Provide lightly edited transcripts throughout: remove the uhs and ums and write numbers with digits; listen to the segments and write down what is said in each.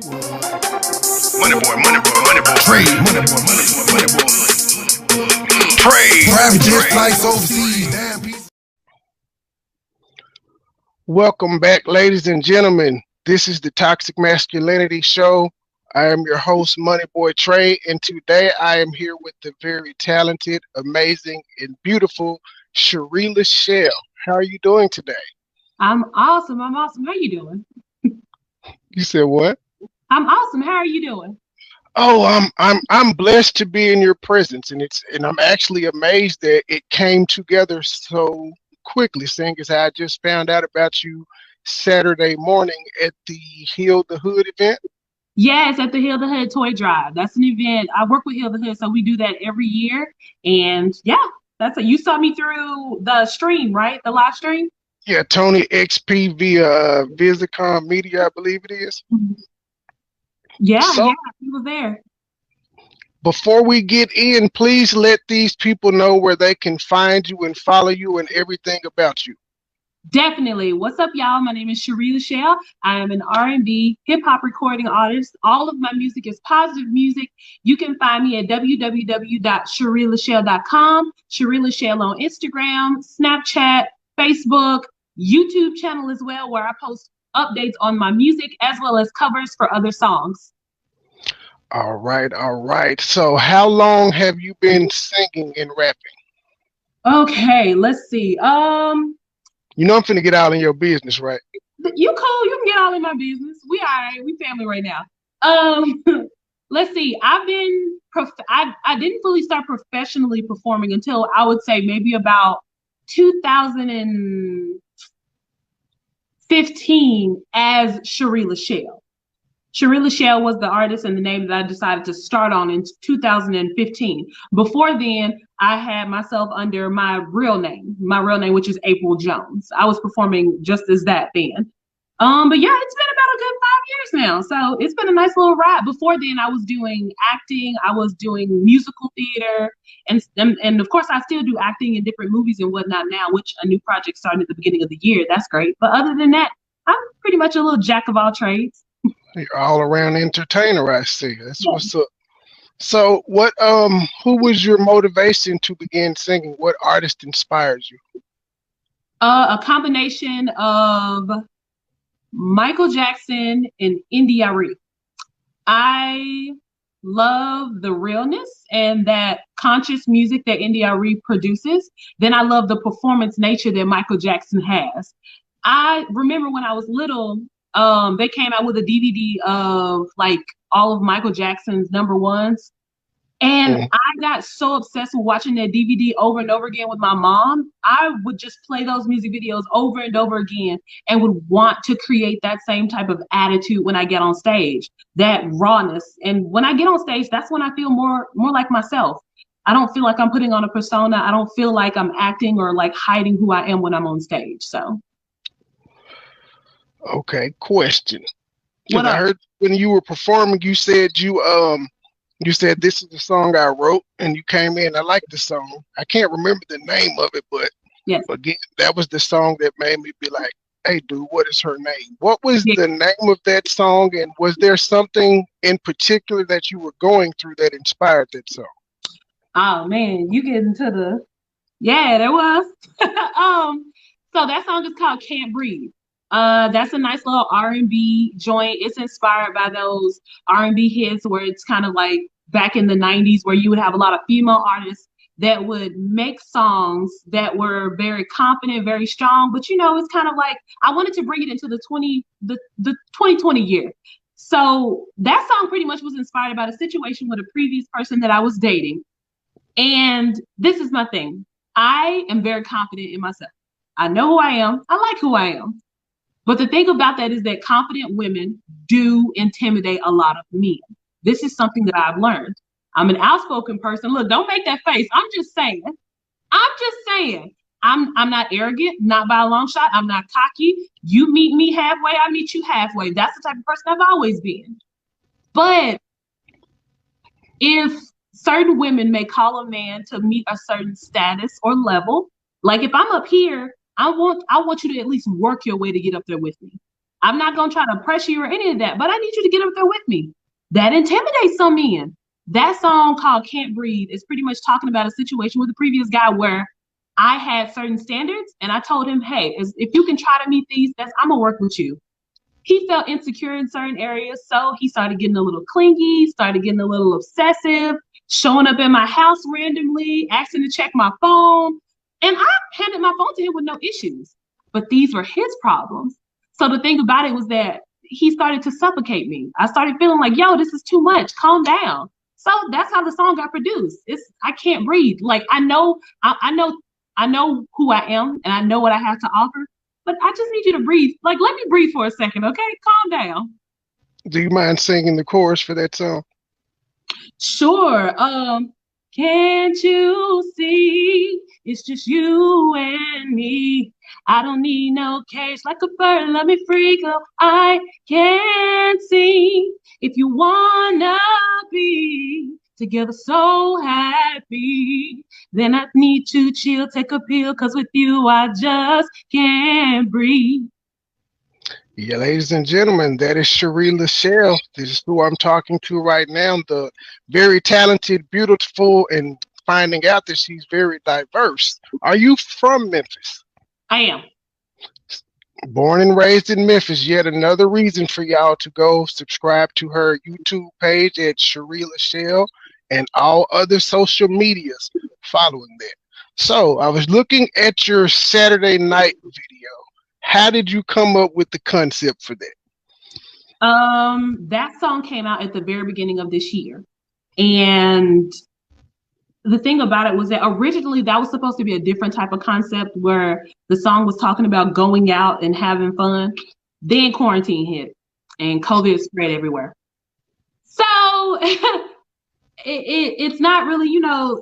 Trade. Trade. Private jet flights overseas. Damn people. Welcome back, ladies and gentlemen. This is the Toxic Masculinity Show. I am your host, MoneyBoy Trey, and today I am here with the very talented, amazing, and beautiful Sharie LaShell. How are you doing today? I'm awesome. How are you doing? You said what? I'm awesome. How are you doing? Oh, I'm blessed to be in your presence, and I'm actually amazed that it came together so quickly, seeing as I just found out about you Saturday morning at the Heal the Hood event. Yes, at the Heal the Hood Toy Drive. That's an event. I work with Heal the Hood, so we do that every year. And yeah, you saw me through the stream, right? The live stream? Yeah, Tony XP via Visicom Media, I believe it is. Yeah, he was there. Before we get in, please let these people know where they can find you and follow you and everything about you. Definitely. What's up, y'all? My name is Sharie LaShell. I am an R&B hip-hop recording artist. All of my music is positive music. You can find me at www.SharieLaShell.com, Sharie LaShell on Instagram, Snapchat, Facebook, YouTube channel as well, where I post updates on my music as well as covers for other songs. All right. So how long have you been singing and rapping? Okay, let's see. You know I'm finna get out in your business, right? You cool, you can get all in my business. We all right, we family right now. Let's see. I didn't fully start professionally performing until I would say maybe about 2015 as Sharie LaShell. Sharie LaShell was the artist and the name that I decided to start on in 2015. Before then, I had myself under my real name, which is April Jones. I was performing just as that then. But yeah, it's been about a good 5 years now. So it's been a nice little ride. Before then, I was doing acting. I was doing musical theater. And of course, I still do acting in different movies and whatnot now, which a new project started at the beginning of the year. That's great. But other than that, I'm pretty much a little jack of all trades. You're all around entertainer, I see. That's what's up. So who was your motivation to begin singing? What artist inspires you? A combination of Michael Jackson and Sharie. I love the realness and that conscious music that Sharie produces. Then I love the performance nature that Michael Jackson has. I remember when I was little, they came out with a DVD of like all of Michael Jackson's number ones. And I got so obsessed with watching that DVD over and over again with my mom. I would just play those music videos over and over again and would want to create that same type of attitude when I get on stage, that rawness. And when I get on stage, that's when I feel more like myself. I don't feel like I'm putting on a persona. I don't feel like I'm acting or like hiding who I am when I'm on stage. So. Okay, question. What I heard when you were performing, you said you said this is the song I wrote, and you came in. I like the song. I can't remember the name of it, but yes. Again, that was the song that made me be like, "Hey, dude, what is her name?" What was the name of that song, and was there something in particular that you were going through that inspired that song? Oh man, you get into the there was. So that song is called "Can't Breathe." That's a nice little R&B joint. It's inspired by those R&B hits where it's kind of like back in the 90s where you would have a lot of female artists that would make songs that were very confident, very strong. But it's kind of like I wanted to bring it into the 2020 year. So that song pretty much was inspired by the situation with a previous person that I was dating. And this is my thing. I am very confident in myself. I know who I am. I like who I am. But the thing about that is that confident women do intimidate a lot of men. This is something that I've learned. I'm an outspoken person. Look, don't make that face. I'm just saying. I'm not arrogant, not by a long shot. I'm not cocky. You meet me halfway, I meet you halfway. That's the type of person I've always been. But if certain women may call a man to meet a certain status or level, like if I'm up here, I want you to at least work your way to get up there with me. I'm not going to try to pressure you or any of that, but I need you to get up there with me. That intimidates some men. That song called Can't Breathe is pretty much talking about a situation with the previous guy where I had certain standards and I told him, hey, if you can try to meet these, I'm gonna work with you. He felt insecure in certain areas, so he started getting a little clingy, started getting a little obsessive, showing up in my house randomly, asking to check my phone. And I handed my phone to him with no issues. But these were his problems. So the thing about it was that he started to suffocate me. I started feeling like, yo, this is too much. Calm down. So that's how the song got produced. I can't breathe. Like I know who I am and I know what I have to offer, but I just need you to breathe. Like, let me breathe for a second, okay? Calm down. Do you mind singing the chorus for that song? Sure. Can't you see it's just you and me? I don't need no cage like a bird, let me free go. I can't sing if you wanna be together so happy. Then I need to chill, take a pill, cause with you I just can't breathe. Yeah, ladies and gentlemen, that is Sharie LaShell. This is who I'm talking to right now. The very talented, beautiful, and finding out that she's very diverse. Are you from Memphis? I am. Born and raised in Memphis. Yet another reason for y'all to go subscribe to her YouTube page at Sharie LaShell and all other social medias following that. So I was looking at your Saturday night video. How did you come up with the concept for that? That song came out at the very beginning of this year. And the thing about it was that originally that was supposed to be a different type of concept where the song was talking about going out and having fun. Then quarantine hit and COVID spread everywhere. So it's not really,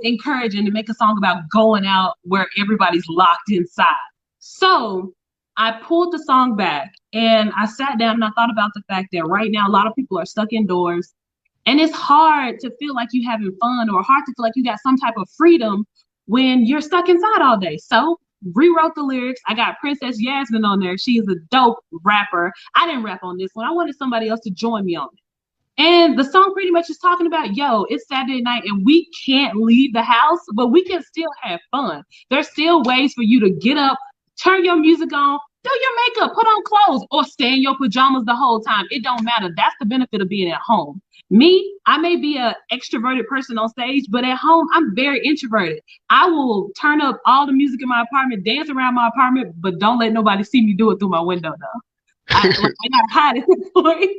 encouraging to make a song about going out where everybody's locked inside. So I pulled the song back and I sat down and I thought about the fact that right now a lot of people are stuck indoors and it's hard to feel like you're having fun or hard to feel like you got some type of freedom when you're stuck inside all day. So rewrote the lyrics. I got Princess Yasmin on there. She is a dope rapper. I didn't rap on this one. I wanted somebody else to join me on it. And the song pretty much is talking about, yo, it's Saturday night and we can't leave the house, but we can still have fun. There's still ways for you to get up, turn your music on, do your makeup, put on clothes, or stay in your pajamas the whole time. It don't matter. That's the benefit of being at home. Me, I may be an extroverted person on stage, but at home, I'm very introverted. I will turn up all the music in my apartment, dance around my apartment, but don't let nobody see me do it through my window, though. I gotta hide at this point.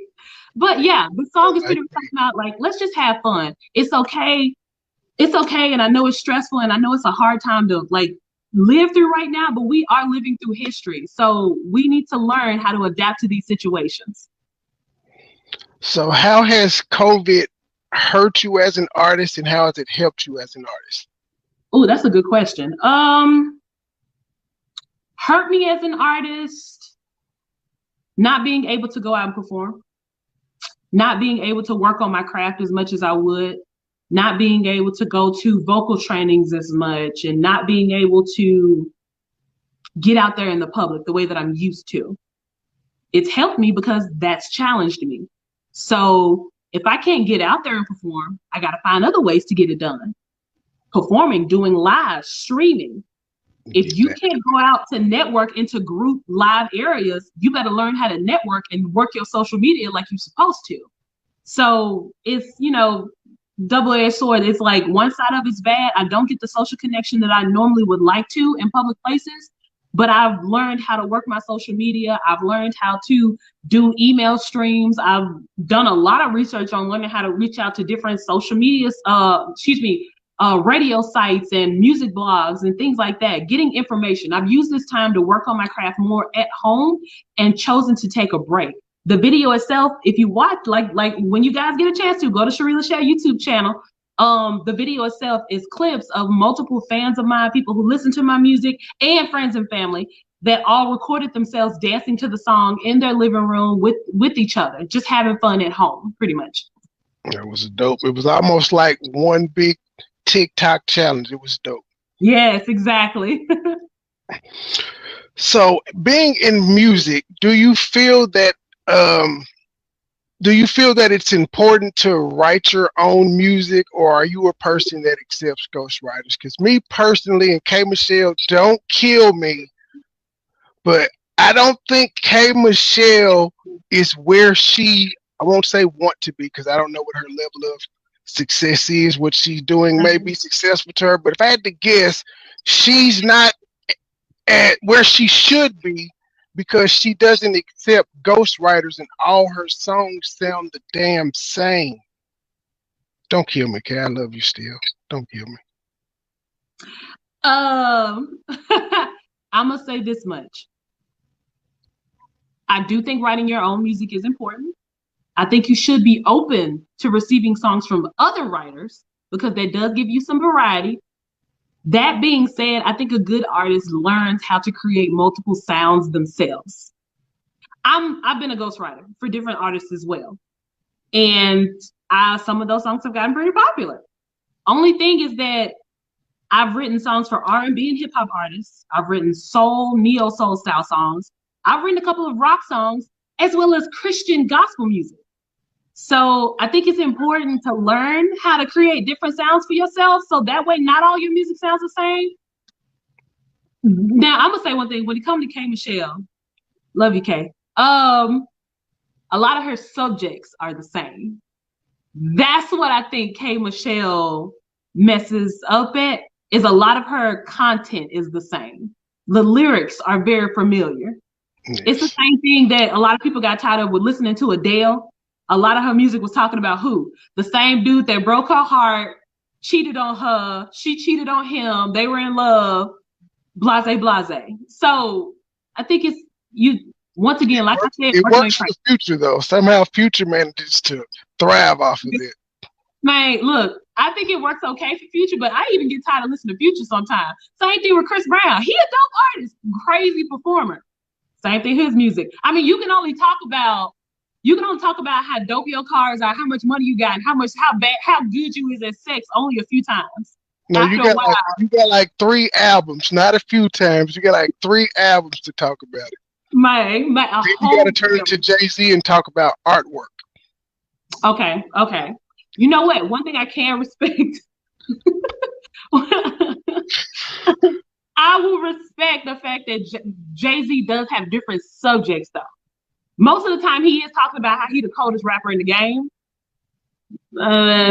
But yeah, the song is pretty much talking about, like, let's just have fun. It's okay. It's okay. And I know it's stressful and I know it's a hard time to, like, live through right now, but we are living through history. So we need to learn how to adapt to these situations. So how has COVID hurt you as an artist and how has it helped you as an artist? Oh, that's a good question. Hurt me as an artist, not being able to go out and perform, not being able to work on my craft as much as I would, not being able to go to vocal trainings as much, and not being able to get out there in the public the way that I'm used to. It's helped me because that's challenged me. So if I can't get out there and perform, I got to find other ways to get it done. Performing, doing live, streaming. If you can't go out to network into group live areas, you better learn how to network and work your social media like you're supposed to. So it's, double-edged sword. It's like one side of it's bad. I don't get the social connection that I normally would like to in public places, but I've learned how to work my social media. I've learned how to do email streams. I've done a lot of research on learning how to reach out to different social media, radio sites and music blogs and things like that, getting information. I've used this time to work on my craft more at home and chosen to take a break. The video itself, if you watch, like when you guys get a chance to go to Sharie LaShell YouTube channel, the video itself is clips of multiple fans of mine, people who listen to my music, and friends and family that all recorded themselves dancing to the song in their living room with each other, just having fun at home, pretty much. That was dope. It was almost like one big TikTok challenge. It was dope. Yes, exactly. So, being in music, do you feel that it's important to write your own music, or are you a person that accepts ghostwriters? Because me personally, and K Michelle, don't kill me, but I don't think K Michelle is where I won't say want to be, because I don't know what her level of success is. What she's doing may be successful to her, but if I had to guess, she's not at where she should be, because she doesn't accept ghostwriters and all her songs sound the damn same. Don't kill me, Kay. I love you still. Don't kill me. I'm gonna say this much. I do think writing your own music is important. I think you should be open to receiving songs from other writers because that does give you some variety. That being said, I think a good artist learns how to create multiple sounds themselves. I've been a ghostwriter for different artists as well. And some of those songs have gotten pretty popular. Only thing is that I've written songs for R&B and hip hop artists. I've written soul, neo soul style songs. I've written a couple of rock songs as well as Christian gospel music. So I think it's important to learn how to create different sounds for yourself. So that way, not all your music sounds the same. Now I'm gonna say one thing. When it comes to K Michelle, love you, K. A lot of her subjects are the same. That's what I think K Michelle messes up at, is a lot of her content is the same. The lyrics are very familiar. Yes. It's the same thing that a lot of people got tired of with listening to Adele. A lot of her music was talking about who? The same dude that broke her heart, cheated on her, she cheated on him, they were in love, blase, blase. So I think it's you. Once again, like I said, it works for Future though. Somehow Future manages to thrive off of it. Man, look, I think it works okay for Future, but I even get tired of listening to Future sometimes. Same thing with Chris Brown. He a dope artist, crazy performer. Same thing, his music. I mean, you can only talk about how dope your cars are, how much money you got, and how good you is at sex only a few times. No, you got like 3 albums, not a few times. You got like 3 albums to talk about it. You got to turn it to Jay-Z and talk about artwork. Okay. You know what? One thing I can respect. I will respect the fact that Jay-Z does have different subjects, though. Most of the time, he is talking about how he's the coldest rapper in the game.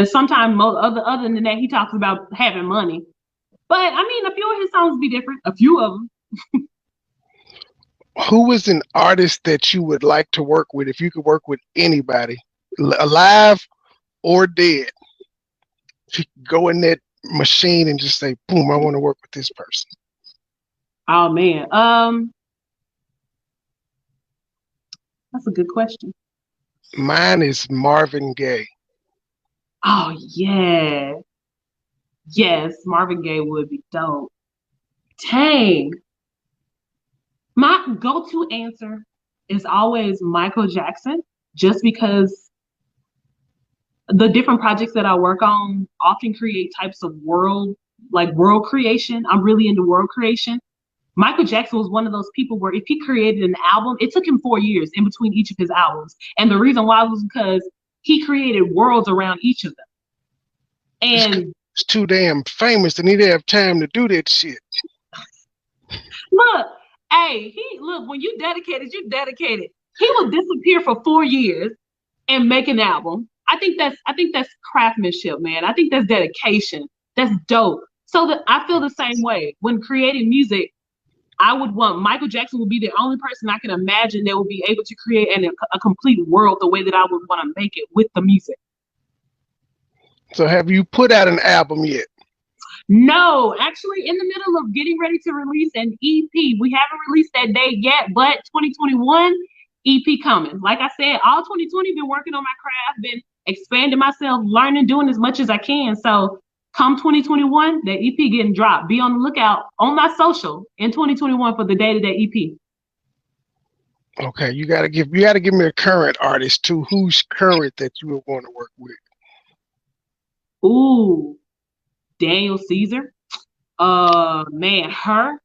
Sometimes, other than that, he talks about having money. But I mean, a few of his songs be different. A few of them. Who is an artist that you would like to work with if you could work with anybody, alive or dead? If you could go in that machine and just say, boom, I want to work with this person. Oh man. That's a good question. Mine is Marvin Gaye. Oh yeah. Yes, Marvin Gaye would be dope. Dang. My go-to answer is always Michael Jackson, just because the different projects that I work on often create types of world creation. I'm really into world creation. Michael Jackson was one of those people where if he created an album, it took him 4 years in between each of his albums. And the reason why was because he created worlds around each of them. And it's too damn famous and he didn't have time to do that shit. Look, when you dedicated, you dedicated. He will disappear for 4 years and make an album. I think that's craftsmanship, man. I think that's dedication. That's dope. So I feel the same way. When creating music, I would want Michael Jackson would be the only person I can imagine that would be able to create a complete world the way that I would want to make it with the music. So have you put out an album yet? No, actually in the middle of getting ready to release an EP. We haven't released that date yet, but 2021 EP coming. Like I said, all 2020 been working on my craft, been expanding myself, learning, doing as much as I can. So come 2021, the EP getting dropped. Be on the lookout on my social in 2021 for the date of that EP. Okay, you gotta give me a current artist too. Who's current that you would want to work with? Ooh, Daniel Caesar. Man, her.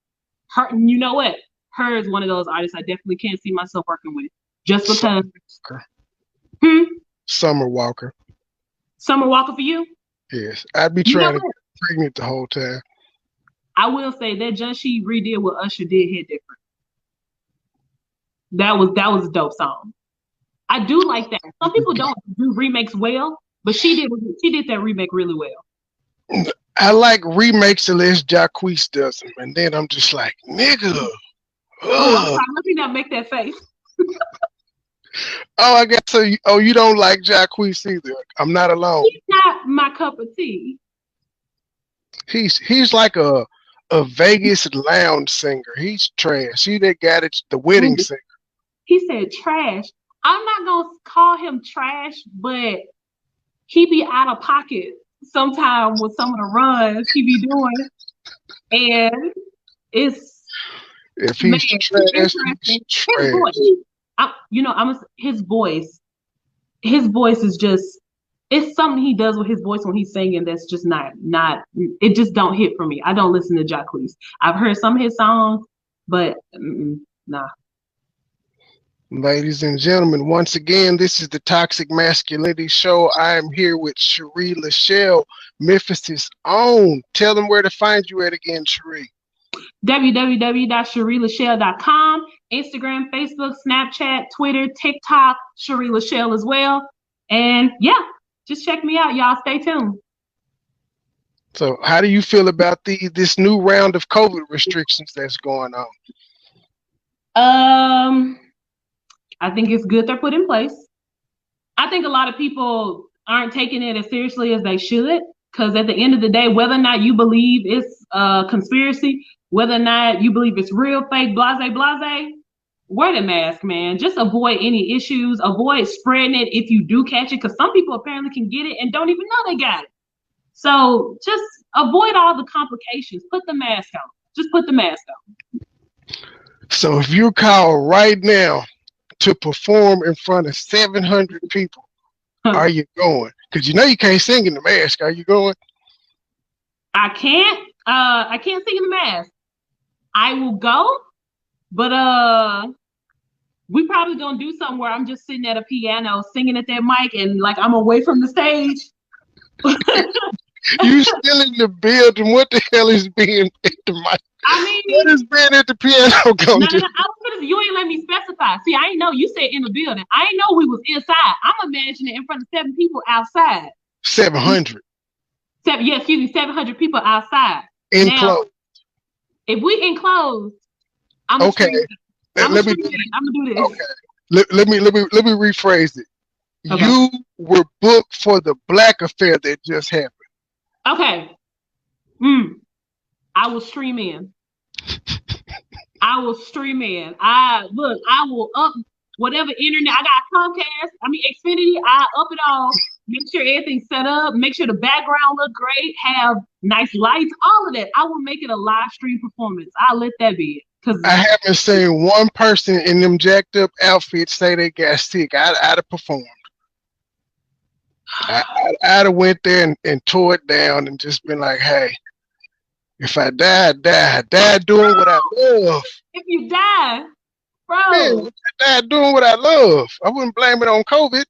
You know what? her is one of those artists I definitely can't see myself working with. Just because. Summer Walker. Summer Walker for you? Yes. I'd be trying to get pregnant the whole time. I will say that just she redid what Usher did hit different. That was a dope song. I do like that. Some people don't do remakes well, but she did that remake really well. I like remakes unless Jacquees does them, and then I'm just like, nigga. Oh, I'm sorry, let me not make that face. Oh, I guess so. You don't like Jacquees either. I'm not alone. He's not my cup of tea. He's like a Vegas lounge singer. He's trash. He that got it, the wedding singer. He said trash. I'm not gonna call him trash, but he be out of pocket sometimes with some of the runs he be doing, and it's if he's trash, he's trash. His voice is just, it's something he does with his voice when he's singing that's just not it just don't hit for me. I don't listen to Jacquees. I've heard some of his songs, but nah. Ladies and gentlemen, once again, this is the Toxic Masculinity Show. I am here with Sharie LaShell, Memphis' own. Tell them where to find you at again, Sharie. www.SharieLaShell.com, Instagram, Facebook, Snapchat, Twitter, TikTok, Sharie LaShell as well. And yeah, just check me out, y'all. Stay tuned. So how do you feel about this new round of COVID restrictions that's going on? I think it's good they're put in place. I think a lot of people aren't taking it as seriously as they should, because at the end of the day, whether or not you believe it's a conspiracy, whether or not you believe it's real, fake, blase, wear the mask, man. Just avoid any issues. Avoid spreading it if you do catch it, because some people apparently can get it and don't even know they got it. So just avoid all the complications. Put the mask on. Just put the mask on. So if you're called right now to perform in front of 700 people, are you going? Because you know you can't sing in the mask. Are you going? I can't sing in the mask. I will go, but we probably gonna do something where I'm just sitting at a piano singing at that mic and like I'm away from the stage. You still in the building? What the hell is being at the mic? I mean, what is being at the piano going to do? You ain't let me specify. See, I ain't know you said in the building. I ain't know we was inside. I'm imagining in front of 7 people outside. 700. 700 people outside. Enclosed. If we enclosed, I'm gonna do this. Okay. Let me rephrase it. Okay. You were booked for the Black Affair that just happened. Okay. I will stream in. I will up whatever internet. I got Xfinity. I up it all. Make sure everything's set up. Make sure the background look great. Have nice lights. All of that. I will make it a live stream performance. I'll let that be it. Cause I haven't seen one person in them jacked up outfits say they got sick. I'd have performed. I'd have went there and tore it down and just been like, hey, if I die doing what I love. If you die, bro. Man, if I die doing what I love. I wouldn't blame it on COVID.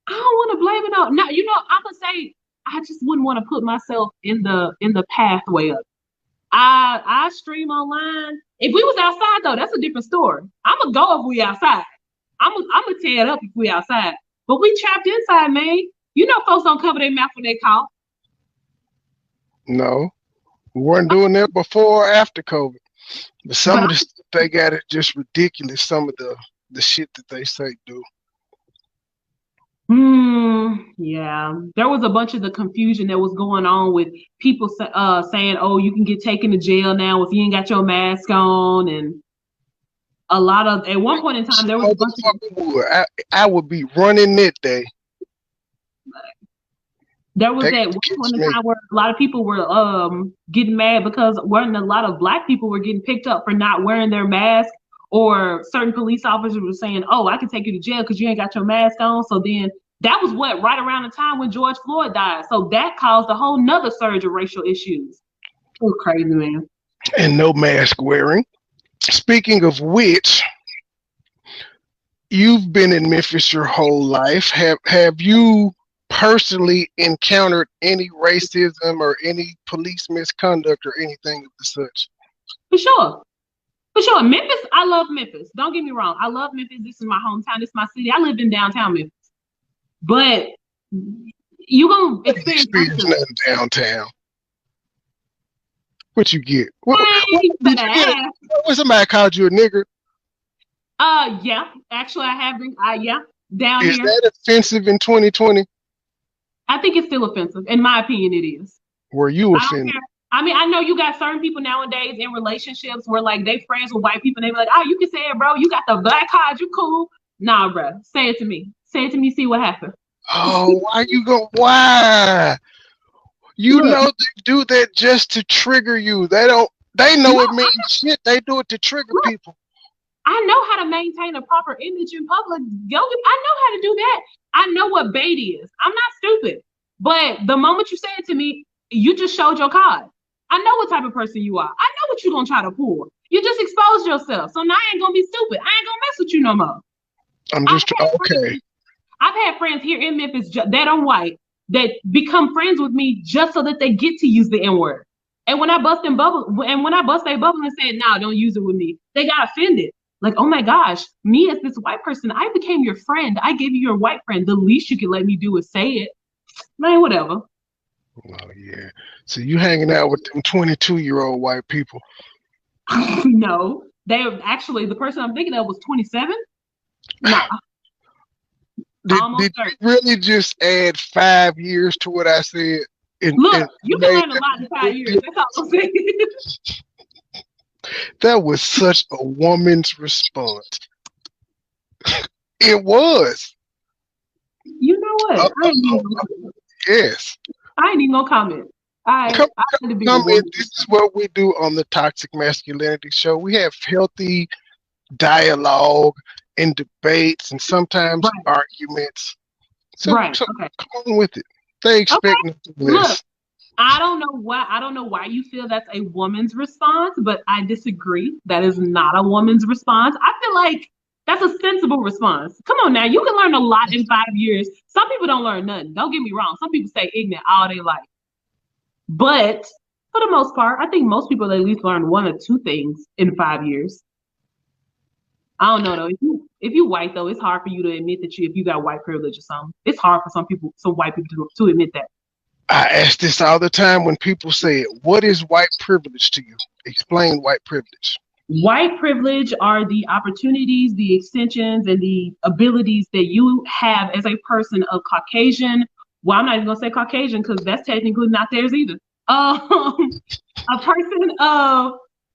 I don't want to blame it on. No, I'm gonna say I just wouldn't want to put myself in the pathway of it. I stream online. If we was outside though, that's a different story. I'm gonna go if we outside. I'm gonna tear it up if we outside. But we trapped inside, man. You know, folks don't cover their mouth when they cough. No, we weren't doing that before or after COVID. But some of the stuff they got is just ridiculous. Some of the shit that they say do. Yeah, there was a bunch of the confusion that was going on with people saying, "Oh, you can get taken to jail now if you ain't got your mask on," and a lot of at one point in time there was a bunch of I would be running that day. There was that one point in time where a lot of people were getting mad because a lot of Black people were getting picked up for not wearing their mask, or certain police officers were saying, "Oh, I can take you to jail because you ain't got your mask on." So then that was right around the time when George Floyd died. So that caused a whole nother surge of racial issues. It was crazy, man. And no mask wearing. Speaking of which, you've been in Memphis your whole life. Have you personally encountered any racism or any police misconduct or anything of the such? For sure. For sure. Memphis, I love Memphis. Don't get me wrong. I love Memphis. This is my hometown. This is my city. I live in downtown Memphis. But you're going to experience nothing downtown. What you get? What did you get? When somebody called you a nigger? Yeah. Actually, I have been. Yeah. Down Is here. Is that offensive in 2020? I think it's still offensive. In my opinion, it is. Were you offended? I mean, I know you got certain people nowadays in relationships where like they friends with white people and they be like, oh, you can say it, bro. You got the black card. You cool. Nah, bro. Say it to me. Say it to me. See what happens. Oh, why you go? Why? You know they do that just to trigger you. They know it means shit. They do it to trigger people. I know how to maintain a proper image in public. I know how to do that. I know what bait is. I'm not stupid. But the moment you say it to me, you just showed your card. I know what type of person you are. I know what you're going to try to pull. You just exposed yourself. So now I ain't going to be stupid. I ain't going to mess with you no more. I'm just okay. I've had friends here in Memphis that are white that become friends with me just so that they get to use the N-word. And when I bust their bubble and said, no, don't use it with me, they got offended. Like, oh my gosh, me as this white person, I became your friend. I gave you your white friend. The least you could let me do is say it. Man, whatever. Oh, yeah. So you hanging out with them 22-year-old white people? No. They're actually, the person I'm thinking of was 27. Nah. Did you really just add 5 years to what I said? Look, you can learn a lot in 5 years. That's all I'm saying. That was such a woman's response. It was. You know what? Yes. I ain't even gonna comment. This is what we do on the Toxic Masculinity Show. We have healthy dialogue and debates and sometimes arguments. So come on with it. They expect nothing less. Look, I don't know why you feel that's a woman's response, but I disagree. That is not a woman's response. I feel like that's a sensible response. Come on now, you can learn a lot in 5 years. Some people don't learn nothing. Don't get me wrong. Some people stay ignorant all their life. But for the most part, I think most people at least learn 1 or 2 things in 5 years. I don't know though. If you white though, it's hard for you to admit that if you got white privilege or something. It's hard for some white people to admit that. I ask this all the time when people say it. What is white privilege to you? Explain white privilege. White privilege are the opportunities, the extensions, and the abilities that you have as a person of Caucasian. Well, I'm not even gonna say Caucasian because that's technically not theirs either. A person of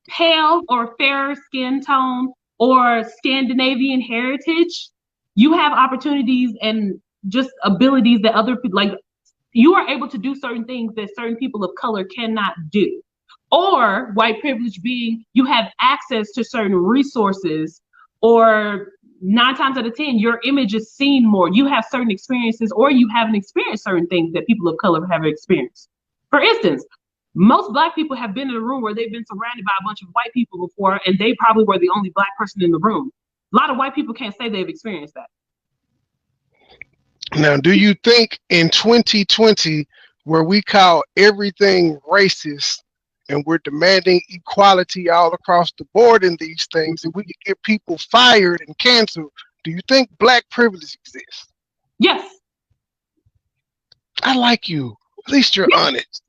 pale or fair skin tone or Scandinavian heritage, you have opportunities and just abilities that other people, like you are able to do certain things that certain people of color cannot do. Or white privilege being you have access to certain resources, or 9 times out of 10, your image is seen more. You have certain experiences, or you haven't experienced certain things that people of color have experienced. For instance, most Black people have been in a room where they've been surrounded by a bunch of white people before, and they probably were the only Black person in the room. A lot of white people can't say they've experienced that. Now, do you think in 2020, where we call everything racist and we're demanding equality all across the board in these things, and we can get people fired and canceled, do you think Black privilege exists? Yes. I like you. At least you're honest.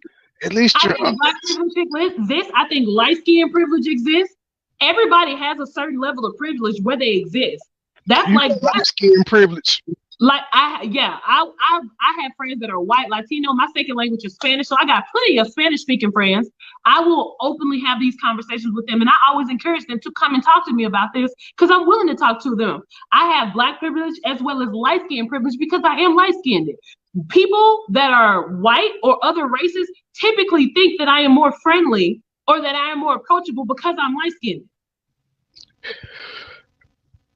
At least you're honest. Black privilege exists. I think light skin privilege exists. Everybody has a certain level of privilege where they exist. That's like light skin privilege. Like I have friends that are white, Latino. My second language is Spanish, so I got plenty of Spanish speaking friends. I will openly have these conversations with them, and I always encourage them to come and talk to me about this because I'm willing to talk to them. I have Black privilege as well as light skin privilege because I am light skinned. People that are white or other races typically think that I am more friendly or that I am more approachable because I'm light skinned.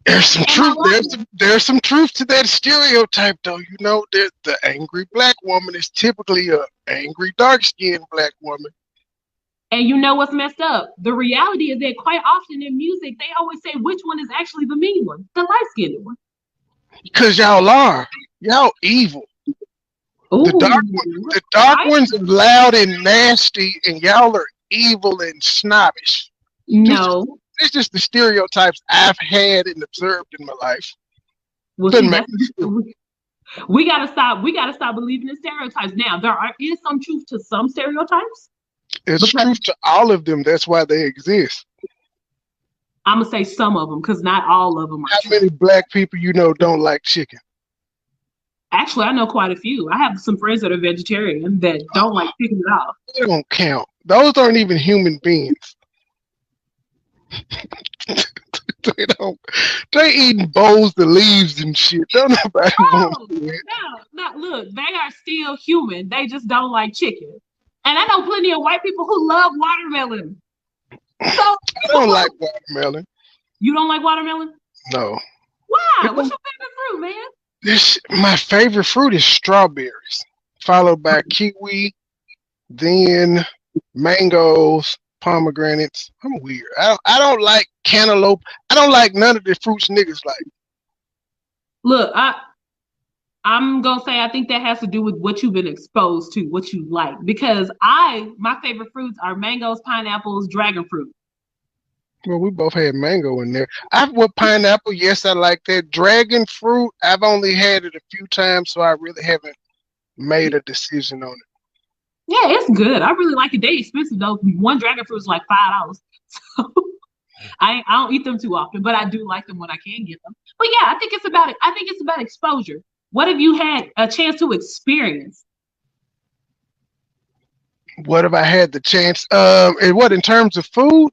There's some truth. There's some truth to that stereotype, though. You know, the angry Black woman is typically a angry dark-skinned Black woman. And you know what's messed up? The reality is that quite often in music, they always say which one is actually the mean one, the light-skinned one. Because y'all evil. Ooh, The dark ones are loud and nasty, and y'all are evil and snobbish. No. It's just the stereotypes I've had and observed in my life. Well, see, we gotta stop. We gotta stop believing in stereotypes. Now, is some truth to some stereotypes. It's truth to all of them. That's why they exist. I'm gonna say some of them because not all of them are. How many black people you know don't like chicken? Actually, I know quite a few. I have some friends that are vegetarian that don't like chicken at all. They don't count. Those aren't even human beings. They eating bowls of leaves and shit. Don't nobody want to. No, look, they are still human. They just don't like chicken. And I know plenty of white people who love watermelon. So I don't like watermelon. You don't like watermelon? No. Why? What's your favorite fruit, man? My favorite fruit is strawberries, followed by kiwi, then mangoes, pomegranates. I'm weird. I don't like cantaloupe. I don't like none of the fruits niggas like. Look, I'm gonna say I think that has to do with what you've been exposed to, what you like. Because my favorite fruits are mangoes, pineapples, dragon fruit. Well, we both had mango in there. Pineapple, yes, I like that. Dragon fruit, I've only had it a few times, so I really haven't made a decision on it. Yeah, it's good. I really like it. They expensive though. One dragon fruit is like $5. So I don't eat them too often, but I do like them when I can get them. But yeah, I think it's about it. I think it's about exposure. What have you had a chance to experience? What have I had the chance? And what in terms of food?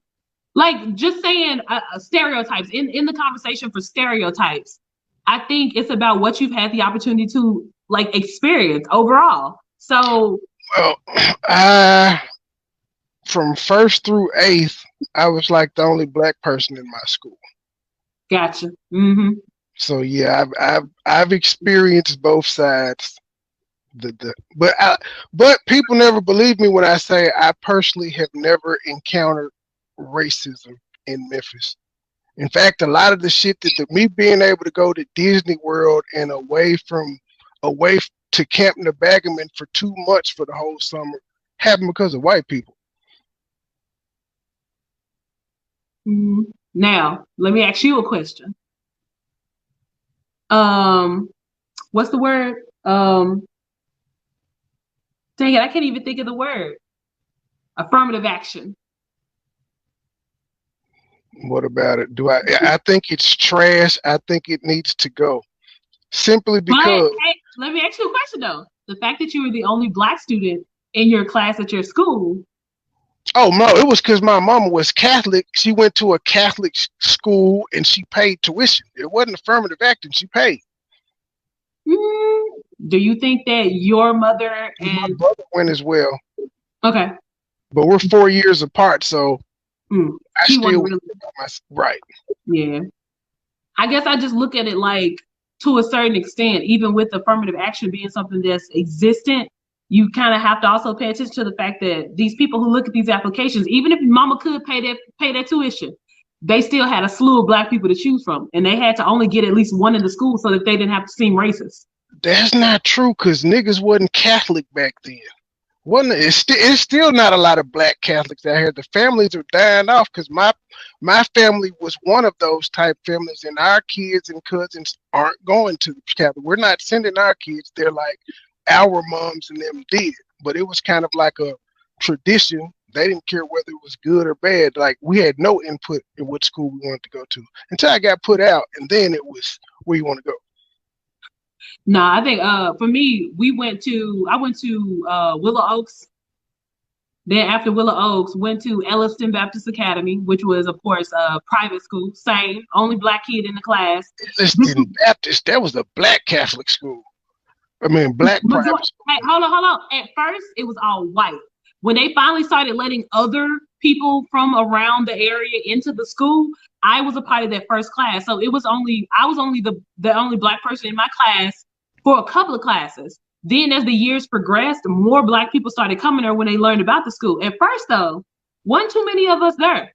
Like just saying stereotypes in the conversation for stereotypes. I think it's about what you've had the opportunity to like experience overall. So, well, from first through eighth, I was like the only black person in my school. Gotcha. Mm-hmm. So yeah, I've experienced both sides. But people never believe me when I say I personally have never encountered racism in Memphis. In fact, a lot of the shit me being able to go to Disney World and away to Camp Nebagaman for 2 months for the whole summer happened because of white people. Now, let me ask you a question. What's the word? Dang it, I can't even think of the word. Affirmative action. What about it? I think it's trash. I think it needs to go. Simply because. But, hey, let me ask you a question though. The fact that you were the only black student in your class at your school. Oh no, it was because my mama was Catholic. She went to a Catholic school and she paid tuition. It wasn't affirmative action. She paid. Do you think that your mother and my brother went as well? Okay. But we're 4 years apart, so I still really right. Yeah. I guess I just look at it like to a certain extent, even with affirmative action being something that's existent, you kind of have to also pay attention to the fact that these people who look at these applications, even if mama could pay their tuition, they still had a slew of black people to choose from, and they had to only get at least one in the school so that they didn't have to seem racist. That's not true, because niggas wasn't Catholic back then. It's still not a lot of black Catholics out here. The families are dying off because my family was one of those type families, and our kids and cousins aren't going to the Catholic. We're not sending our kids. They're like our moms and them did, but it was kind of like a tradition. They didn't care whether it was good or bad. Like we had no input in what school we wanted to go to until I got put out, and then it was where you want to go. No, I think for me, I went to Willow Oaks. Then after Willow Oaks, went to Elliston Baptist Academy, which was of course a private school. Same, only black kid in the class. Elliston Baptist, that was a black Catholic school. I mean, black private school. Hey, hold on. At first, it was all white. When they finally started letting other people from around the area into the school, I was a part of that first class. So I was only the only black person in my class for a couple of classes. Then as the years progressed, more black people started coming there when they learned about the school. At first though, One too many of us there.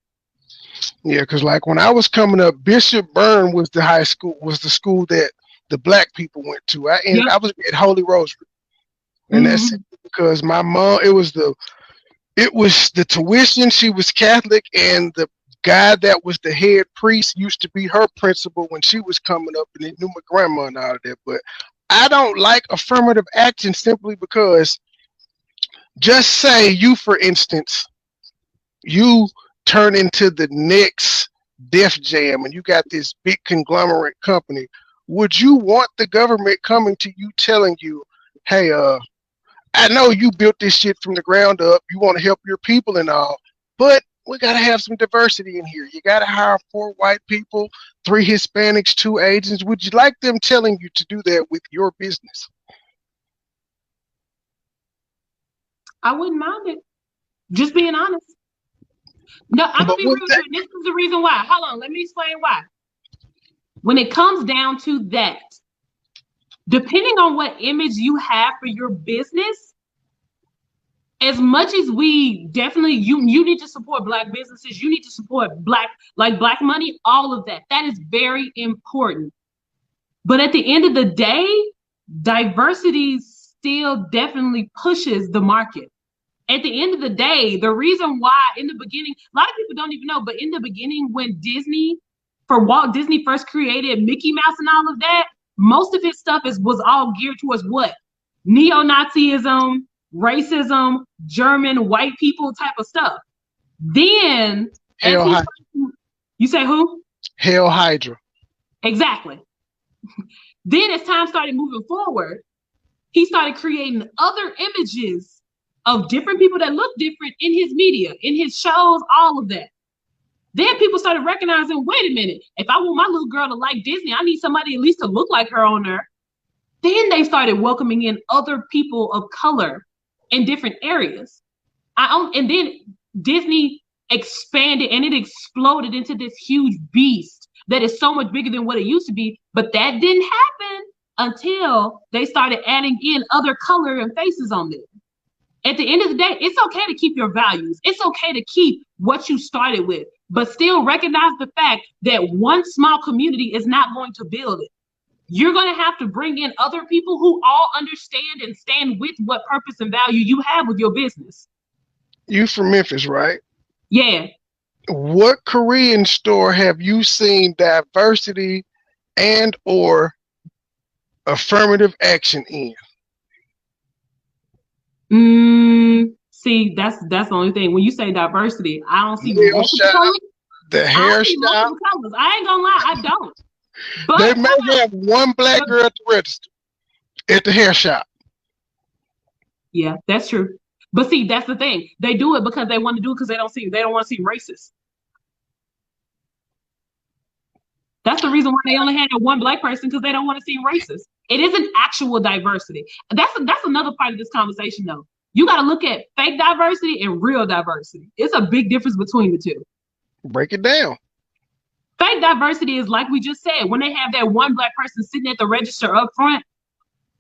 Yeah, because like when I was coming up, Bishop Byrne was the school that the black people went to. I was at Holy Rosary, and that's because my mom. It was the tuition. She was Catholic, and the guy that was the head priest used to be her principal when she was coming up, and he knew my grandma and all of that. But I don't like affirmative action simply because, just say you, for instance, you turn into the next Def Jam and you got this big conglomerate company. Would you want the government coming to you telling you, hey, I know you built this shit from the ground up. You want to help your people and all, but we got to have some diversity in here. You got to hire 4 white people, 3 Hispanics, 2 Asians. Would you like them telling you to do that with your business? I wouldn't mind it. Just being honest. No, I'm going to be real clear. This is the reason why. Hold on. Let me explain why. When it comes down to that, depending on what image you have for your business, as much as we definitely, you need to support Black businesses, you need to support Black money, all of that. That is very important. But at the end of the day, diversity still definitely pushes the market. At the end of the day, the reason why in the beginning, a lot of people don't even know, but in the beginning when Walt Disney first created Mickey Mouse and all of that, most of his stuff was all geared towards what? Neo-Nazism, racism, German, white people type of stuff. Then, you say who? Hail Hydra. Exactly. Then as time started moving forward, he started creating other images of different people that look different in his media, in his shows, all of that. Then people started recognizing, wait a minute, if I want my little girl to like Disney, I need somebody at least to look like her on there. Then they started welcoming in other people of color in different areas. And then Disney expanded and it exploded into this huge beast that is so much bigger than what it used to be. But that didn't happen until they started adding in other color and faces on there. At the end of the day, it's okay to keep your values. It's okay to keep what you started with, but still recognize the fact that one small community is not going to build it. You're going to have to bring in other people who all understand and stand with what purpose and value you have with your business. You from Memphis, right? Yeah. What Korean store have you seen diversity and or affirmative action in? See, that's the only thing. When you say diversity, I don't see multiple colors. The hair shop. I ain't gonna lie, I don't. But they may have one Black girl at the register at the hair shop. Yeah, that's true. But see, that's the thing. They do it because they want to do it because they don't want to seem racist. That's the reason why they only had one Black person, because they don't want to seem racist. It isn't actual diversity. That's another part of this conversation, though. You got to look at fake diversity and real diversity. It's a big difference between the two. Break it down. Fake diversity is like we just said, when they have that one Black person sitting at the register up front,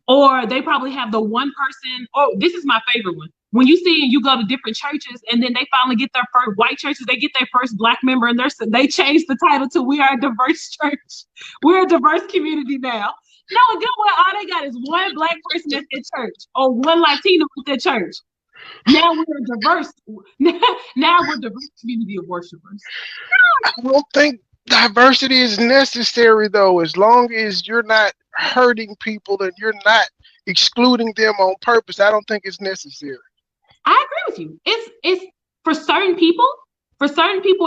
or they probably have the one person. Oh, this is my favorite one. When you go to different churches and then they finally get their first white churches, they get their first Black member and they change the title to "We Are a Diverse Church." We're a diverse community now. No, good one. All they got is one Black person at their church or one Latino at their church. Now we're a diverse. Now we're a diverse community of worshipers. I don't think diversity is necessary, though, as long as you're not hurting people and you're not excluding them on purpose. I don't think it's necessary. I agree with you. It's for certain people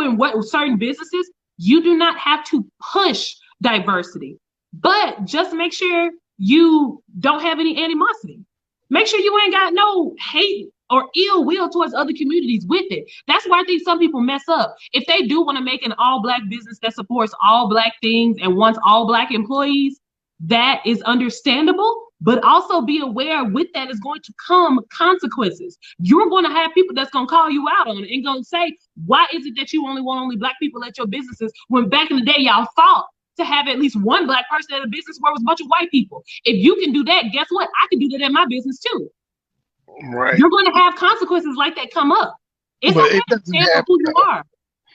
in certain businesses, you do not have to push diversity, but just make sure you don't have any animosity. Make sure you ain't got no hate or ill will towards other communities with it. That's why I think some people mess up. If they do want to make an all Black business that supports all Black things and wants all Black employees, that is understandable, but also be aware with that is going to come consequences. You're going to have people that's going to call you out on it and going to say, why is it that you only want Black people at your businesses when back in the day y'all fought to have at least one Black person at a business where it was a bunch of white people? If you can do that, guess what? I can do that at my business too. Right. You're going to have consequences like that come up. It's But okay it to doesn't stand for happen. who you are.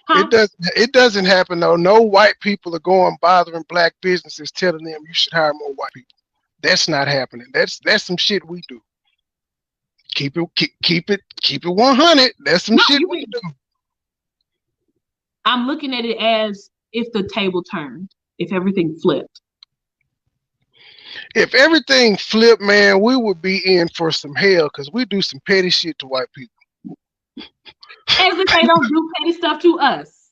Huh? It doesn't happen though. No white people are going bothering black businesses telling them you should hire more white people. That's not happening. That's some shit we do. Keep it 100. That's some No, shit we do. I'm looking at it as if the table turned, if everything flipped. If everything flipped, man, we would be in for some hell because we do some petty shit to white people. As if they don't do petty stuff to us.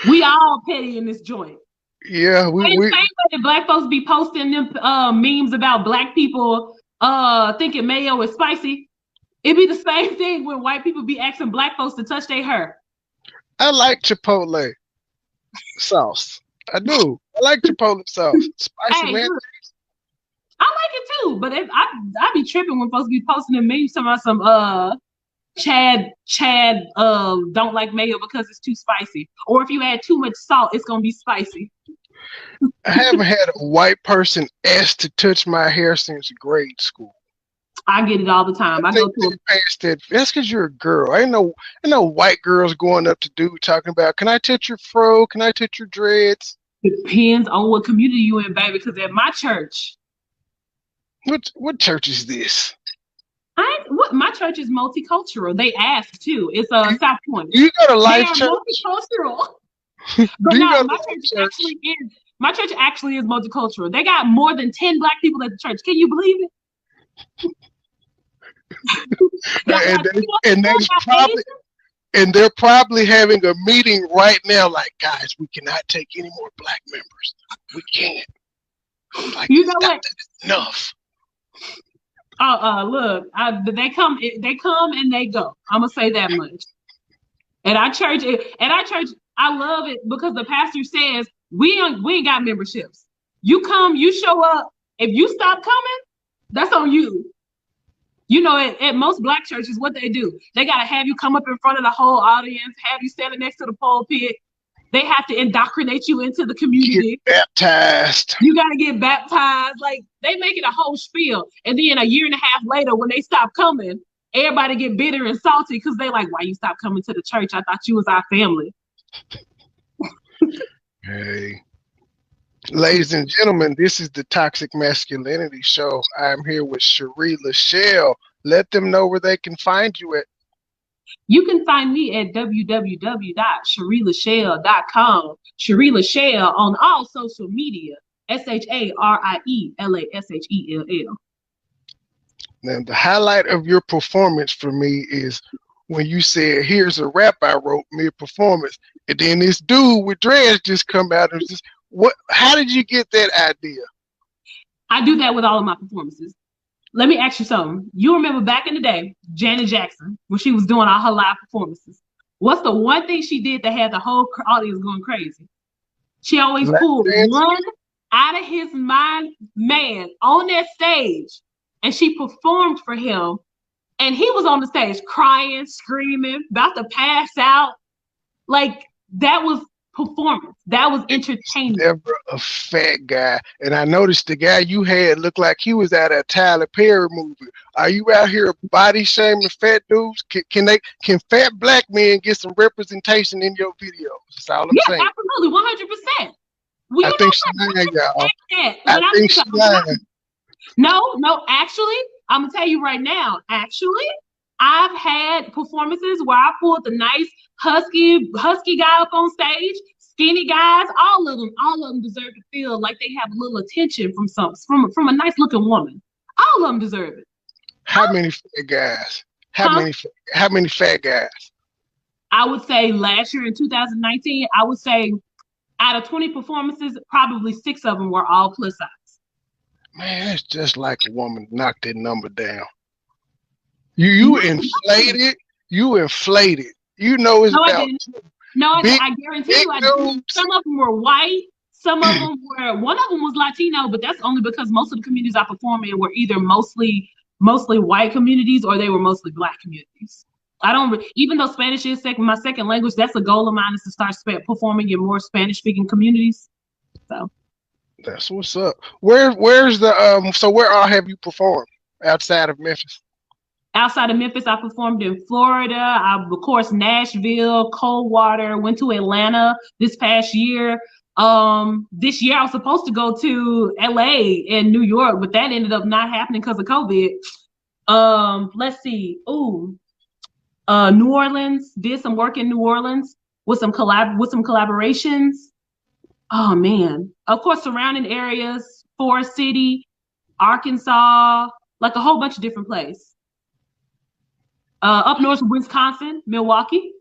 We all petty in this joint. Yeah, Same way that black folks be posting them memes about black people thinking mayo is spicy. It be the same thing when white people be asking black folks to touch their hair. I like Chipotle sauce. I do. I like Chipotle sauce. Spicy, man. I like it too, but I be tripping when folks be posting them memes talking about some Chad don't like mayo because it's too spicy. Or if you add too much salt, it's gonna be spicy. I haven't had a white person ask to touch my hair since grade school. I get it all the time. I go to that's because you're a girl. I know white girls going up to dude talking about, can I touch your fro? Can I touch your dreads? Depends on what community you in, baby. Because at my church, what church is this? My church is multicultural. They ask too. It's South Point. You go to Life Church? Multicultural. But no, my church actually is multicultural. They got more than 10 black people at the church. Can you believe it? and they're probably having a meeting right now. Like, guys, we cannot take any more black members. We can't. Like, you know what? Enough. Look, they come and they go. I'm gonna say that much. At our church, I love it because the pastor says we ain't got memberships. You come, you show up. If you stop coming, that's on you. You know, at most black churches, what they do, they gotta have you come up in front of the whole audience, have you standing next to the pulpit. They have to indoctrinate you into the community. Get baptized. You gotta get baptized. Like, they make it a whole spiel. And then a year and a half later, when they stop coming, everybody get bitter and salty because they like, why you stop coming to the church? I thought you was our family. Hey. Ladies and gentlemen, this is the Toxic Masculinity Show. I'm here with Sharie LaShell. Let them know where they can find you at. You can find me at www.SharieLaShell.com. Sharie LaShell on all social media. SharieLaShell. Now, the highlight of your performance for me is when you said, here's a rap I wrote mid-performance, and then this dude with dreads just come out and just, how did you get that idea? I do that with all of my performances. Let me ask you something. You remember back in the day, Janet Jackson, when she was doing all her live performances, what's the one thing she did that had the whole audience going crazy? She always pulled one out of his mind man on that stage, and she performed for him, and he was on the stage crying, screaming, about to pass out. Like, that was performance. That was entertainment. Never a fat guy. And I noticed the guy you had looked like he was out of a Tyler Perry movie. Are you out here body shaming fat dudes? Can fat black men get some representation in your videos? That's all I'm saying. Absolutely, 100%. I think she's lying, y'all. I think she's lying. No, actually, I'm gonna tell you right now. Actually, I've had performances where I pulled the nice husky guy up on stage, skinny guys, all of them deserve to feel like they have a little attention from a nice looking woman. All of them deserve it. How many fat guys? How many fat guys? I would say last year in 2019, I would say out of 20 performances, probably 6 of them were all plus size. Man, it's just like a woman knocked that number down. You inflated. You inflated. You know it's about. I guarantee you. Some of them were white. Some of them were. One of them was Latino, but that's only because most of the communities I perform in were either mostly white communities or they were mostly black communities. Even though Spanish is my second language, that's a goal of mine, is to start performing in more Spanish-speaking communities. So. That's what's up. Where's the so where all have you performed outside of Memphis? Outside of Memphis, I performed in Florida. Of course, Nashville, Coldwater, went to Atlanta this past year. This year I was supposed to go to LA and New York, but that ended up not happening because of COVID. Let's see. New Orleans, did some work in New Orleans with some collaborations. Oh man. Of course, surrounding areas, Forest City, Arkansas, like a whole bunch of different places. Up north, Wisconsin, Milwaukee.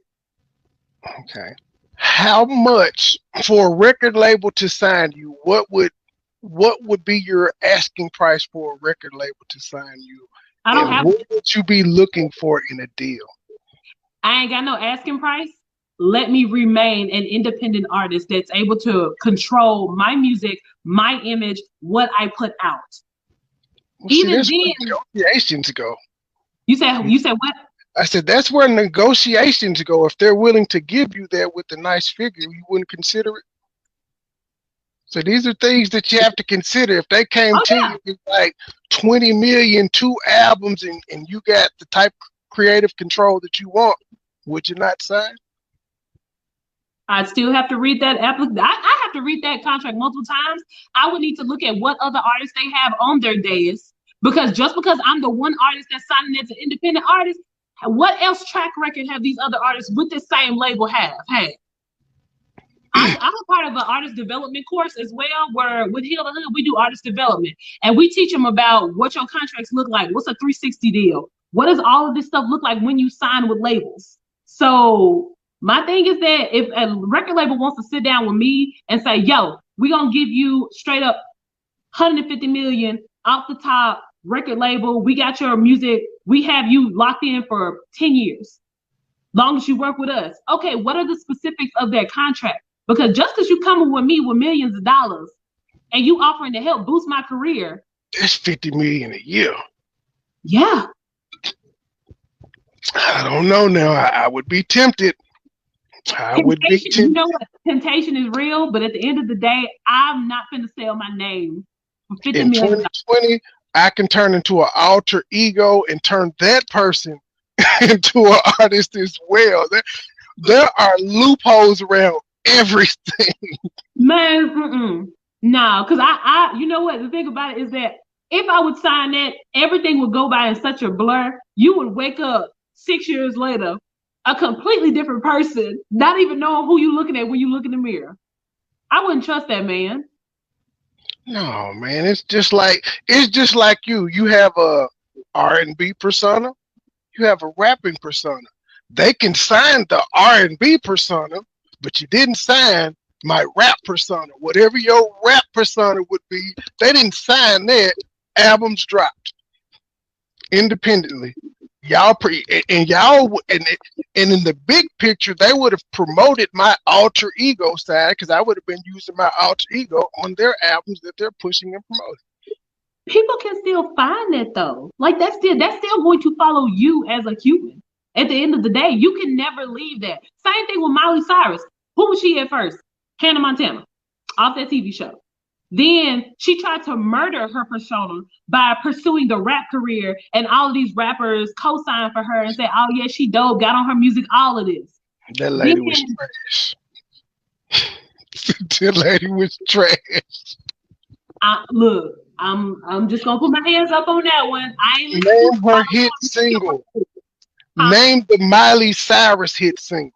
Okay. How much for a record label to sign you? What would be your asking price for a record label to sign you? What would you be looking for in a deal? I ain't got no asking price. Let me remain an independent artist that's able to control my music, my image, what I put out. Well, even then, negotiations go. You said what? I said that's where negotiations go. If they're willing to give you that with a nice figure, you wouldn't consider it. So these are things that you have to consider. If they came to you with like 20 million, 2 albums, and you got the type of creative control that you want, would you not sign? I still have to read that I have to read that contract multiple times. I would need to look at what other artists they have on their days. Because just because I'm the one artist that's signing as an independent artist, what else track record have these other artists with the same label had? I'm a part of an artist development course as well, where with Heal the Hood, we do artist development. And we teach them about what your contracts look like. What's a 360 deal? What does all of this stuff look like when you sign with labels? So my thing is that if a record label wants to sit down with me and say, yo, we're going to give you straight up 150 million off the top, record label, we got your music, we have you locked in for 10 years, long as you work with us. Okay, what are the specifics of that contract? Because just because you coming with me with millions of dollars and you offering to help boost my career, that's 50 million a year. Yeah. I don't know now. I would be tempted. You know what? Temptation is real, but at the end of the day, I'm not going to sell my name for 50 million. In 2020, I can turn into an alter ego and turn that person into an artist as well. There are loopholes around everything. Man, no, because I you know what, the thing about it is that if I would sign that, everything would go by in such a blur. You would wake up 6 years later, a completely different person, not even knowing who you're looking at when you look in the mirror. I wouldn't trust that, man. No, man, it's just like you. You have a R&B persona, you have a rapping persona. They can sign the R&B persona, but you didn't sign my rap persona. Whatever your rap persona would be, they didn't sign that. Albums dropped independently. And in the big picture, they would have promoted my alter ego side because I would have been using my alter ego on their albums that they're pushing and promoting. People can still find that though. Like that's still going to follow you as a human. At the end of the day, you can never leave that. Same thing with Miley Cyrus. Who was she at first? Hannah Montana, off that TV show. Then she tried to murder her persona by pursuing the rap career, and all of these rappers co-signed for her and said, oh yeah, she dope, got on her music, all of this. That lady was trash. That lady was trash. Look, I'm just gonna put my hands up on that one. Name her hit single. Name the Miley Cyrus hit single.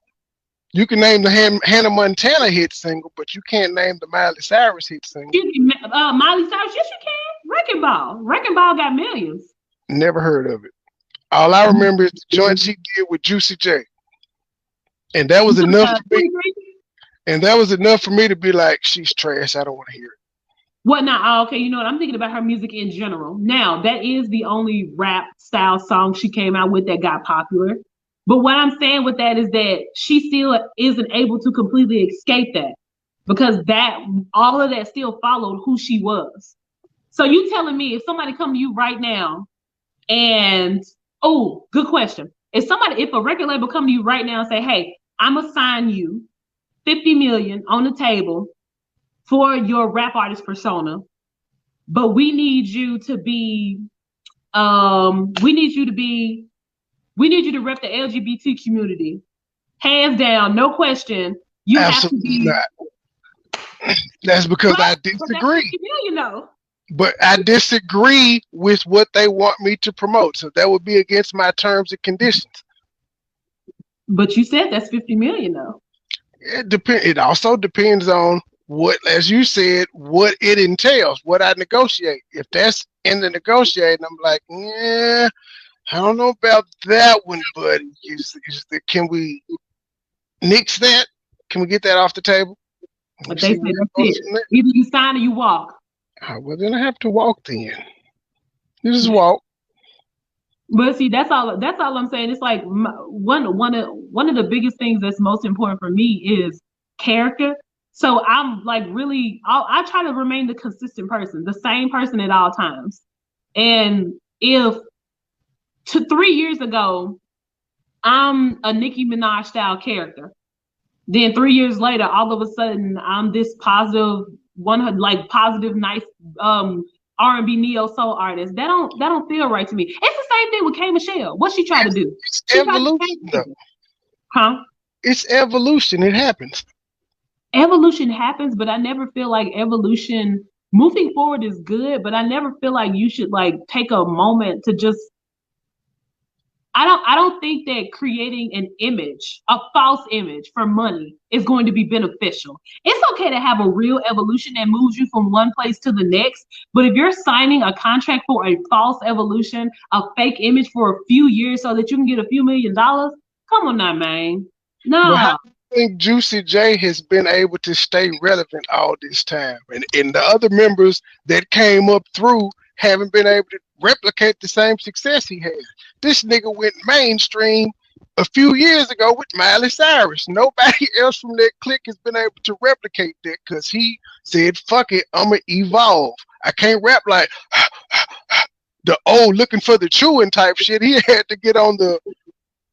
You can name the Hannah Montana hit single, but you can't name the Miley Cyrus hit single. Miley Cyrus, yes you can. Wrecking Ball. Wrecking Ball got millions. Never heard of it. All I remember is the joint she did with Juicy J. And that was enough for me. And that was enough for me to be like, she's trash. I don't want to hear it. What now? Okay, you know what? I'm thinking about her music in general. Now, that is the only rap style song she came out with that got popular. But what I'm saying with that is that she still isn't able to completely escape that because all of that still followed who she was. So you telling me if somebody come to you right now and, oh, good question. If a record label come to you right now and say, hey, I'm going to sign you 50 million on the table for your rap artist persona, but we need you to be We need you to rep the LGBT community. Hands down, no question. You Absolutely have to be. not. That's because I disagree. But that's $50 million. But I disagree with what they want me to promote. So that would be against my terms and conditions. But you said that's $50 million though. It also depends on what, as you said, what it entails, what I negotiate. If that's in the negotiating, I'm like, yeah, I don't know about that one, buddy. Can we nix that? Can we get that off the table? But they said that's it. Either you sign or you walk. Well, then I have to walk then. You just walk. But see, that's all I'm saying. It's like one of the biggest things that's most important for me is character. So I'm like really, I try to remain the consistent person, the same person at all times. And if 3 years ago, I'm a Nicki Minaj style character, then 3 years later, all of a sudden, I'm this positive, nice R&B neo soul artist. That don't feel right to me. It's the same thing with K Michelle. What she tried to do? It's evolution, though. Huh? It's evolution. It happens. Evolution happens, but I never feel like evolution moving forward is good. But I never feel like you should like take a moment to just. I don't think that creating an image, a false image for money is going to be beneficial. It's okay to have a real evolution that moves you from one place to the next. But if you're signing a contract for a false evolution, a fake image for a few years so that you can get a few $1 million, come on now, man. No. Well, how do you think Juicy J has been able to stay relevant all this time? And the other members that came up through haven't been able to replicate the same success he had. This nigga went mainstream a few years ago with Miley Cyrus. Nobody else from that clique has been able to replicate that because he said, fuck it, I'ma evolve. I can't rap like the old looking for the chewing type shit. He had to get on the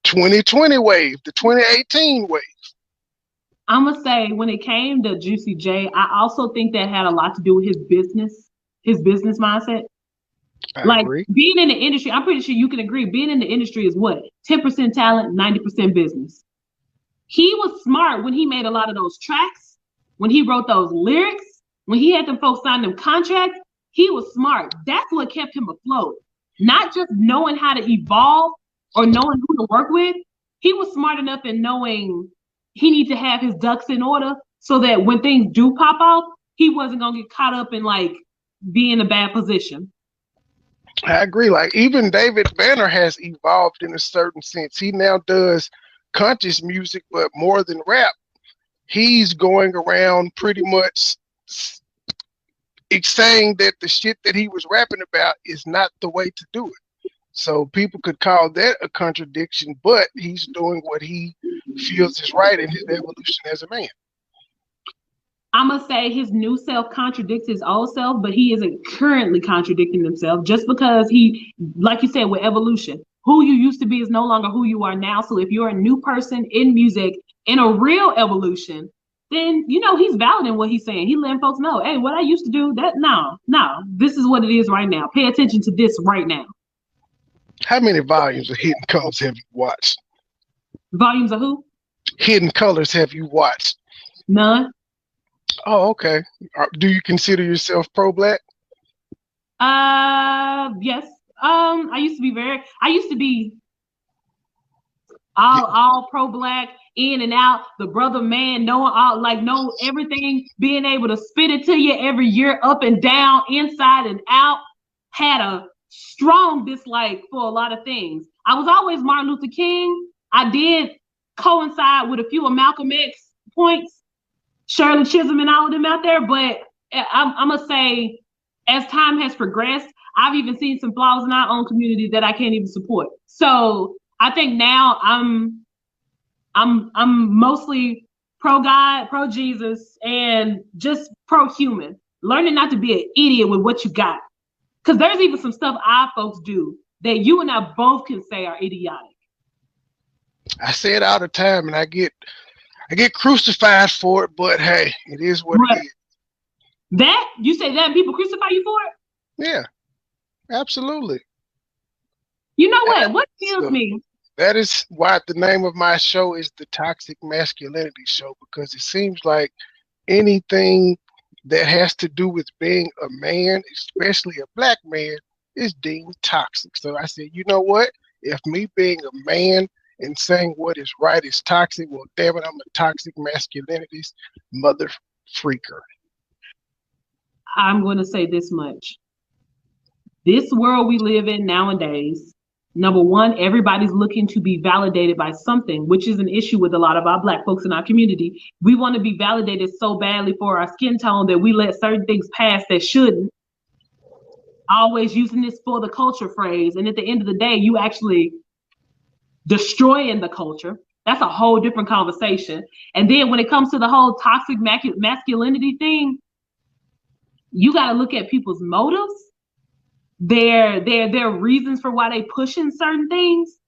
2020 wave, the 2018 wave. I'm going to say when it came to Juicy J, I also think that had a lot to do with his business mindset. I agree. Being in the industry, I'm pretty sure you can agree, being in the industry is what? 10% talent, 90% business. He was smart when he made a lot of those tracks, when he wrote those lyrics, when he had them folks sign them contracts, he was smart. That's what kept him afloat. Not just knowing how to evolve or knowing who to work with. He was smart enough in knowing he needed to have his ducks in order so that when things do pop off, he wasn't going to get caught up in like being in a bad position. I agree. Like even David Banner has evolved in a certain sense. He now does conscious music, but more than rap. He's going around pretty much saying that the shit that he was rapping about is not the way to do it. So people could call that a contradiction, but he's doing what he feels is right in his evolution as a man. I'm going to say his new self contradicts his old self, but he isn't currently contradicting himself just because he, like you said, with evolution, who you used to be is no longer who you are now. So if you're a new person in music, in a real evolution, then, you know, he's valid in what he's saying. He letting folks know, hey, what I used to do, that, no, this is what it is right now. Pay attention to this right now. How many volumes of Hidden Colors have you watched? Volumes of who? Hidden Colors have you watched? None. Oh, okay. Do you consider yourself pro-black? Yes. I used to be all pro-black, in and out, the brother man, know everything, being able to spit it to you every year, up and down, inside and out. Had a strong dislike for a lot of things. I was always Martin Luther King. I did coincide with a few of Malcolm X points, Shirley Chisholm and all of them out there, but I'm gonna say as time has progressed, I've even seen some flaws in our own community that I can't even support. So I think now I'm mostly pro-God, pro-Jesus, and just pro-human. Learning not to be an idiot with what you got. Because there's even some stuff our folks do that you and I both can say are idiotic. I say it all the time, and I get crucified for it, but hey, it is what it is. That? You say that and people crucify you for it? Yeah, absolutely. You know what? What kills me? That is why the name of my show is the Toxic Masculinity Show, because it seems like anything that has to do with being a man, especially a black man, is deemed toxic. So I said, you know what? If me being a man and saying what is right is toxic, well, damn it, I'm a toxic masculinity's mother freaker. I'm going to say this much. This world we live in nowadays, number one, everybody's looking to be validated by something, which is an issue with a lot of our black folks in our community. We want to be validated so badly for our skin tone that we let certain things pass that shouldn't. Always using this for the culture phrase. And at the end of the day, you actually destroying the culture. That's a whole different conversation. And then when it comes to the whole toxic masculinity thing, you got to look at people's motives, their reasons for why they pushing certain things.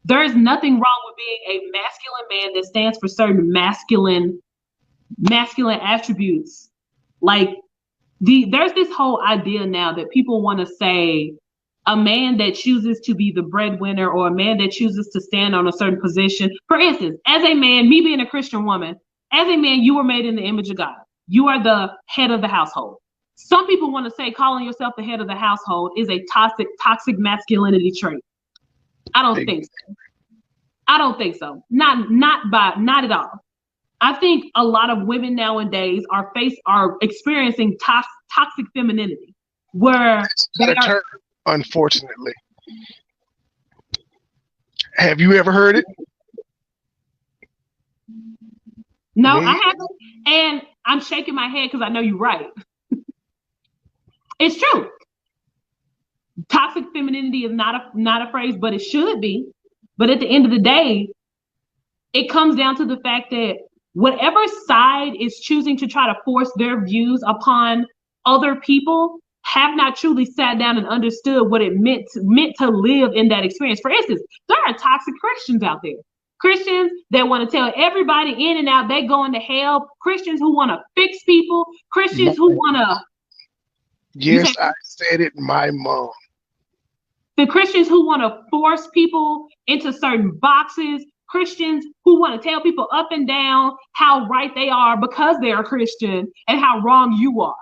There's nothing wrong with being a masculine man that stands for certain masculine attributes. Like there's this whole idea now that people want to say a man that chooses to be the breadwinner or a man that chooses to stand on a certain position. For instance, as a man, me being a Christian woman, as a man, you were made in the image of God. You are the head of the household. Some people want to say calling yourself the head of the household is a toxic masculinity trait. I don't think so. I don't think so. Not at all. I think a lot of women nowadays are experiencing toxic femininity, where they are. Unfortunately, have you ever heard it? No, I haven't, and I'm shaking my head because I know you're right. It's true. Toxic femininity is not a phrase, but it should be. But at the end of the day, it comes down to the fact that whatever side is choosing to try to force their views upon other people have not truly sat down and understood what it meant to live in that experience. For instance, there are toxic Christians out there. Christians that want to tell everybody in and out they going to hell. Christians who want to fix people. Christians who want to. Yes, I said it, my mom. The Christians who want to force people into certain boxes. Christians who want to tell people up and down how right they are because they are Christian and how wrong you are.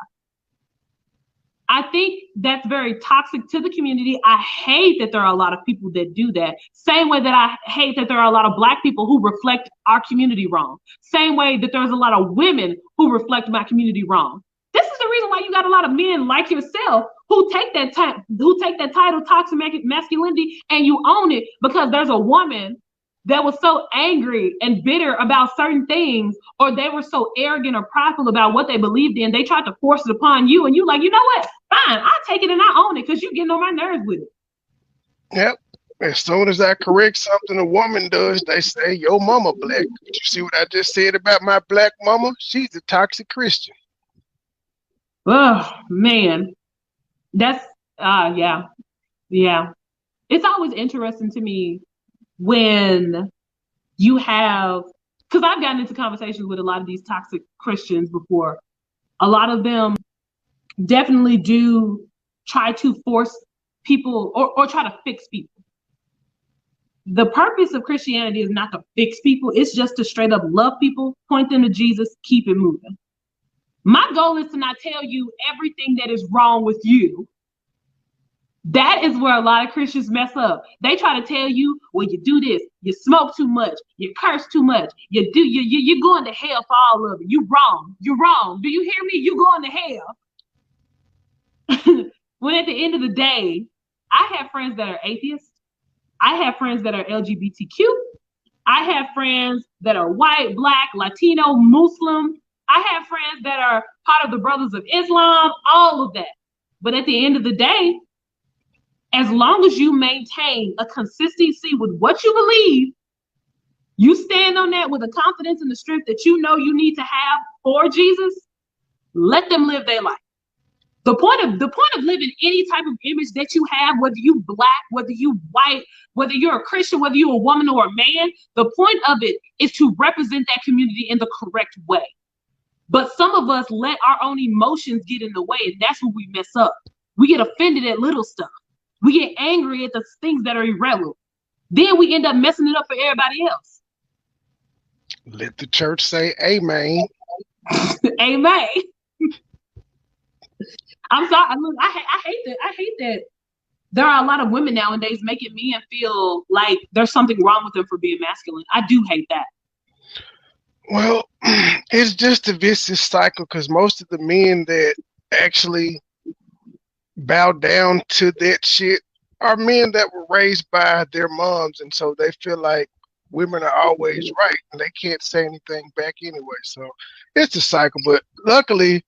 I think that's very toxic to the community. I hate that there are a lot of people that do that. Same way that I hate that there are a lot of black people who reflect our community wrong. Same way that there's a lot of women who reflect my community wrong. This is the reason why you got a lot of men like yourself who take that title toxic masculinity and you own it because there's a woman that was so angry and bitter about certain things, or they were so arrogant or prideful about what they believed in, they tried to force it upon you, and you like, you know what? Fine, I'll take it and I own it because you're getting on my nerves with it. Yep. As soon as I correct something a woman does, they say, your mama black. But you see what I just said about my black mama? She's a toxic Christian. Oh, man. That's, yeah. It's always interesting to me when you have, because I've gotten into conversations with a lot of these toxic Christians before. A lot of them definitely do try to force people or try to fix people. The purpose of Christianity is not to fix people. It's just to straight up love people, point them to Jesus, keep it moving. My goal is to not tell you everything that is wrong with you. That is where a lot of Christians mess up. They try to tell you, well, you do this, you smoke too much, you curse too much, you're going to hell for all of it. You're wrong. Do you hear me? You're going to hell. When at the end of the day, I have friends that are atheists. I have friends that are LGBTQ. I have friends that are white, black, Latino, Muslim. I have friends that are part of the Brothers of Islam, all of that. But at the end of the day, as long as you maintain a consistency with what you believe, you stand on that with the confidence and the strength that you know you need to have for Jesus, let them live their life. The point of living any type of image that you have, whether you black, whether you white, whether you're a Christian, whether you're a woman or a man, the point of it is to represent that community in the correct way. But some of us let our own emotions get in the way, and that's when we mess up. We get offended at little stuff. We get angry at the things that are irrelevant. Then we end up messing it up for everybody else. Let the church say amen. Amen. I'm sorry. Look, I hate that. I hate that there are a lot of women nowadays making men feel like there's something wrong with them for being masculine. I do hate that. Well, it's just a vicious cycle because most of the men that actually bow down to that shit are men that were raised by their moms, and so they feel like women are always right and they can't say anything back anyway. So it's a cycle, but luckily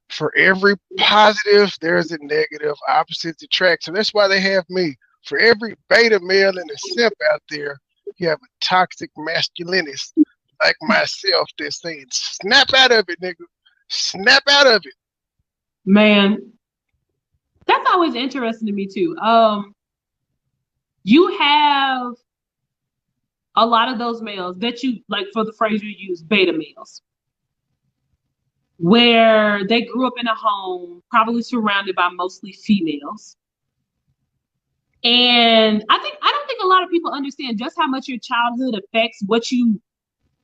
for every positive, there's a negative. Opposites attract. So that's why they have me. For every beta male and a simp out there, you have a toxic masculinist like myself that's saying, snap out of it, nigga. Snap out of it. Man, that's always interesting to me too. You have a lot of those males that you, like, for the phrase you use, beta males, where they grew up in a home probably surrounded by mostly females. And I don't think a lot of people understand just how much your childhood affects what you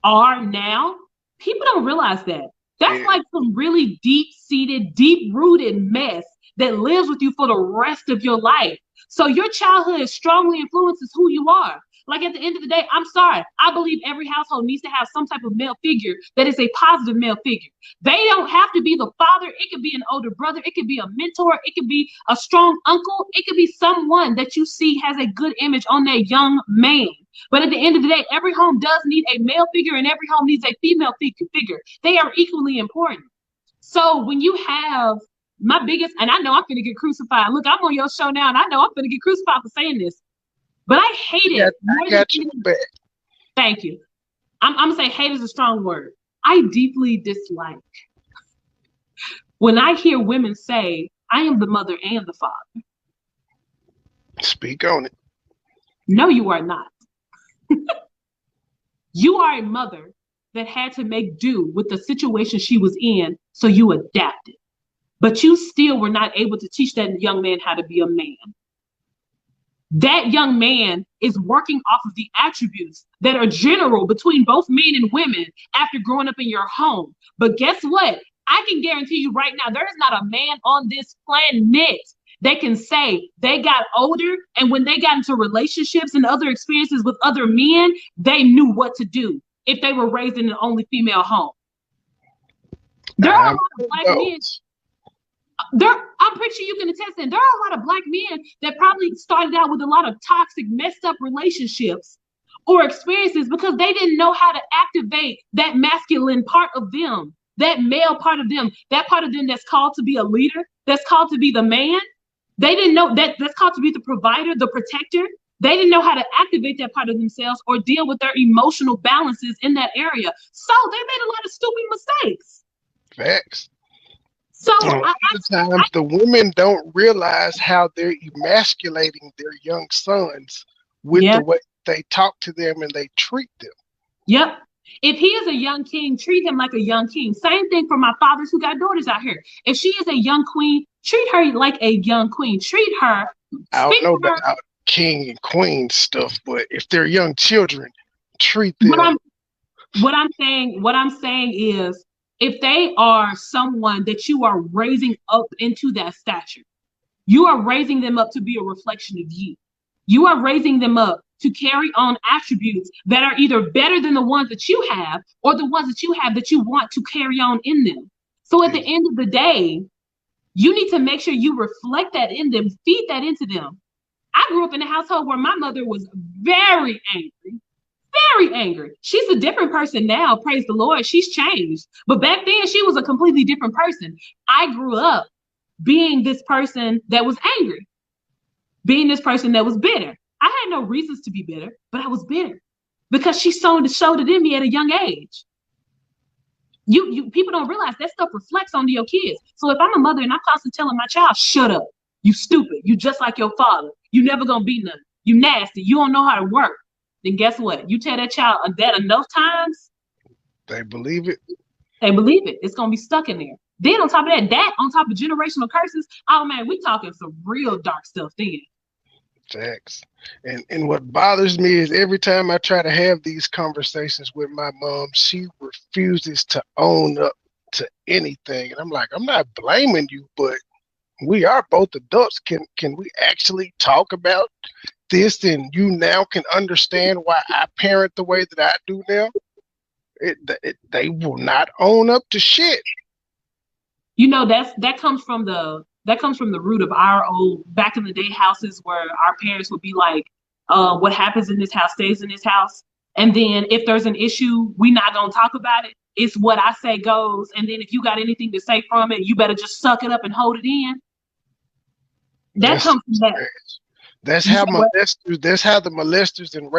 are now. People don't realize that. That's like some really deep-seated, deep-rooted mess that lives with you for the rest of your life. So your childhood strongly influences who you are. Like, at the end of the day, I'm sorry, I believe every household needs to have some type of male figure that is a positive male figure. They don't have to be the father. It could be an older brother. It could be a mentor. It could be a strong uncle. It could be someone that you see has a good image on that young man. But at the end of the day, every home does need a male figure and every home needs a female figure. They are equally important. So when you have my biggest, and I know I'm going to get crucified. Look, I'm on your show now, and I know I'm going to get crucified for saying this. But I hate it. I got you back. Thank you. I'm going to say hate is a strong word. I deeply dislike when I hear women say, I am the mother and the father. Speak on it. No, you are not. You are a mother that had to make do with the situation she was in, so you adapted. But you still were not able to teach that young man how to be a man. That young man is working off of the attributes that are general between both men and women after growing up in your home. But guess what? I can guarantee you right now, there is not a man on this planet that can say they got older and when they got into relationships and other experiences with other men, they knew what to do if they were raised in an only female home. There are a lot of black men. I'm pretty sure you can attest that there are a lot of black men that probably started out with a lot of toxic, messed up relationships or experiences because they didn't know how to activate that masculine part of them, that male part of them, that part of them that's called to be a leader, that's called to be the man. They didn't know that's called to be the provider, the protector. They didn't know how to activate that part of themselves or deal with their emotional balances in that area. So they made a lot of stupid mistakes. Facts. So sometimes the women don't realize how they're emasculating their young sons with the way they talk to them and they treat them. Yep. If he is a young king, treat him like a young king. Same thing for my fathers who got daughters out here. If she is a young queen, treat her like a young queen. Treat her. I don't know about king and queen stuff, but if they're young children, treat them. What I'm saying is, if they are someone that you are raising up into that stature, you are raising them up to be a reflection of you. You are raising them up to carry on attributes that are either better than the ones that you have or the ones that you have that you want to carry on in them. So at the end of the day, you need to make sure you reflect that in them, feed that into them. I grew up in a household where my mother was very angry. Very angry. She's a different person now, praise the Lord. She's changed. But back then, she was a completely different person. I grew up being this person that was angry, being this person that was bitter. I had no reasons to be bitter, but I was bitter because she showed it in me at a young age. You people don't realize that stuff reflects onto your kids. So if I'm a mother and I'm constantly telling my child, shut up, you stupid, you just like your father, you never gonna be nothing, you nasty, you don't know how to work, then guess what? You tell that child that enough times, they believe it. They believe it. It's gonna be stuck in there. Then on top of that on top of generational curses, oh man, we talking some real dark stuff then. Facts. And what bothers me is every time I try to have these conversations with my mom, she refuses to own up to anything. And I'm like, I'm not blaming you, but we are both adults. Can we actually talk about this? And you now can understand why I parent the way that I do now. They will not own up to shit. You know, that comes from the root of our old back in the day houses where our parents would be like, what happens in this house stays in this house. And then if there's an issue, we not gonna talk about it. It's what I say goes. And then if you got anything to say from it, you better just suck it up and hold it in. That comes from that. That's how molesters. That's how the molesters and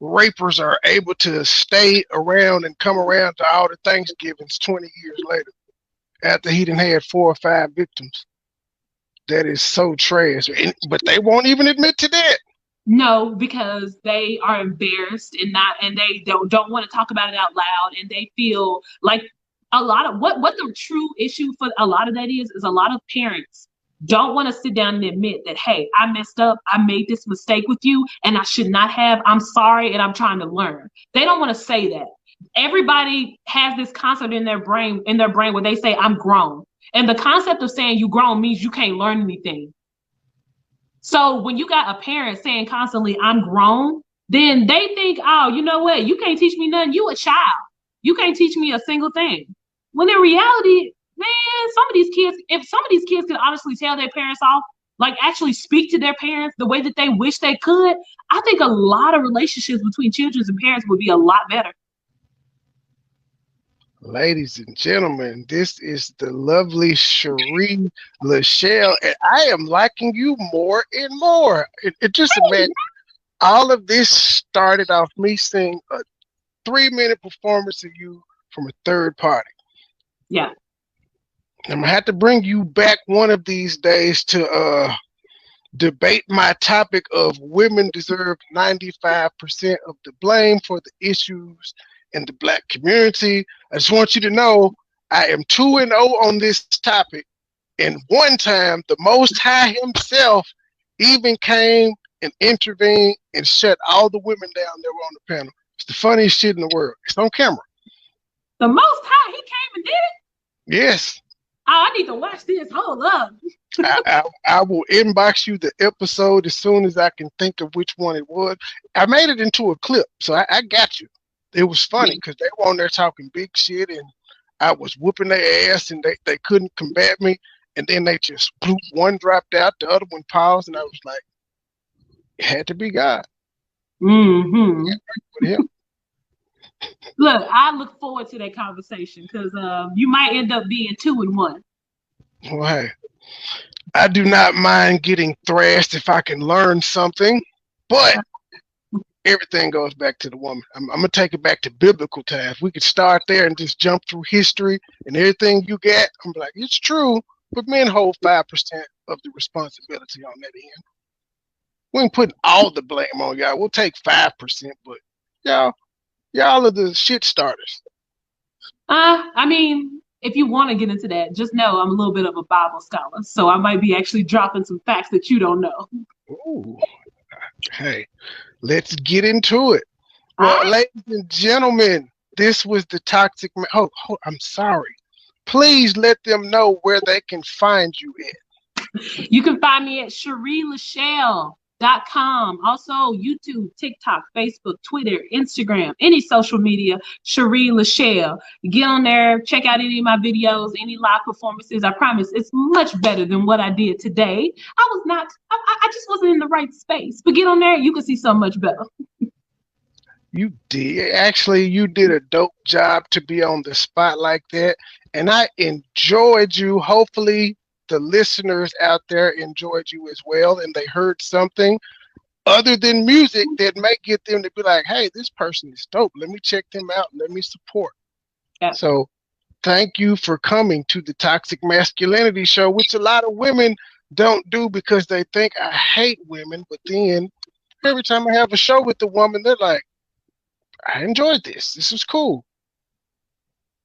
rapers are able to stay around and come around to all the Thanksgivings 20 years later, after he done had 4 or 5 victims. That is so trash. But they won't even admit to that. No, because they are embarrassed and they don't want to talk about it out loud, and they feel like a lot of what the true issue for a lot of that is a lot of parents don't want to sit down and admit that, hey, I messed up, I made this mistake with you, and I should not have. I'm sorry, and I'm trying to learn. They don't want to say that. Everybody has this concept in their brain where they say, I'm grown. And the concept of saying you grown means you can't learn anything. So when you got a parent saying constantly, I'm grown, then they think, oh, you know what? You can't teach me nothing. You a child. You can't teach me a single thing. When in reality, man, if some of these kids could honestly tell their parents off, like actually speak to their parents the way that they wish they could, I think a lot of relationships between children and parents would be a lot better. Ladies and gentlemen, this is the lovely Sharie LaShell, and I am liking you more and more. It just imagine all of this started off me seeing a 3-minute performance of you from a third party. Yeah. I'm gonna have to bring you back one of these days to debate my topic of women deserve 95% of the blame for the issues in the Black community. I just want you to know I am 2-0 on this topic. And one time, the Most High himself even came and intervened and shut all the women down that were on the panel. It's the funniest shit in the world. It's on camera. The Most High, he came and did it? Yes. Oh, I need to watch this. Hold up. I will inbox you the episode as soon as I can think of which one it was. I made it into a clip, so I got you. It was funny because they were on there talking big shit, and I was whooping their ass, and they couldn't combat me. And then they just bloop, one dropped out, the other one paused, and I was like, it had to be God. Mm-hmm. With him. Look, I look forward to that conversation because you might end up being 2-1. Well, hey, I do not mind getting thrashed if I can learn something, but everything goes back to the woman. I'm going to take it back to biblical times. We could start there and just jump through history and everything you get. I'm like, it's true, but men hold 5% of the responsibility on that end. We ain't putting all the blame on y'all. We'll take 5%, but y'all are the shit starters. I mean, if you want to get into that, just know I'm a little bit of a Bible scholar, so I might be actually dropping some facts that you don't know. Ooh. Hey, let's get into it. Well, ladies and gentlemen, this was the Toxic Man. Oh, I'm sorry. Please let them know where they can find you at. You can find me at SharieLaShell.com. Also, YouTube, TikTok, Facebook, Twitter, Instagram, any social media, Sharie LaShell. Get on there, check out any of my videos, any live performances. I promise it's much better than what I did today. I just wasn't in the right space. But get on there, you can see so much better. You did. Actually, you did a dope job to be on the spot like that. And I enjoyed you. Hopefully, the listeners out there enjoyed you as well, and they heard something other than music that may get them to be like, hey, this person is dope. Let me check them out. Let me support. Yeah. So thank you for coming to the Toxic Masculinity Show, which a lot of women don't do because they think I hate women. But then every time I have a show with the woman, they're like, I enjoyed this. This was cool.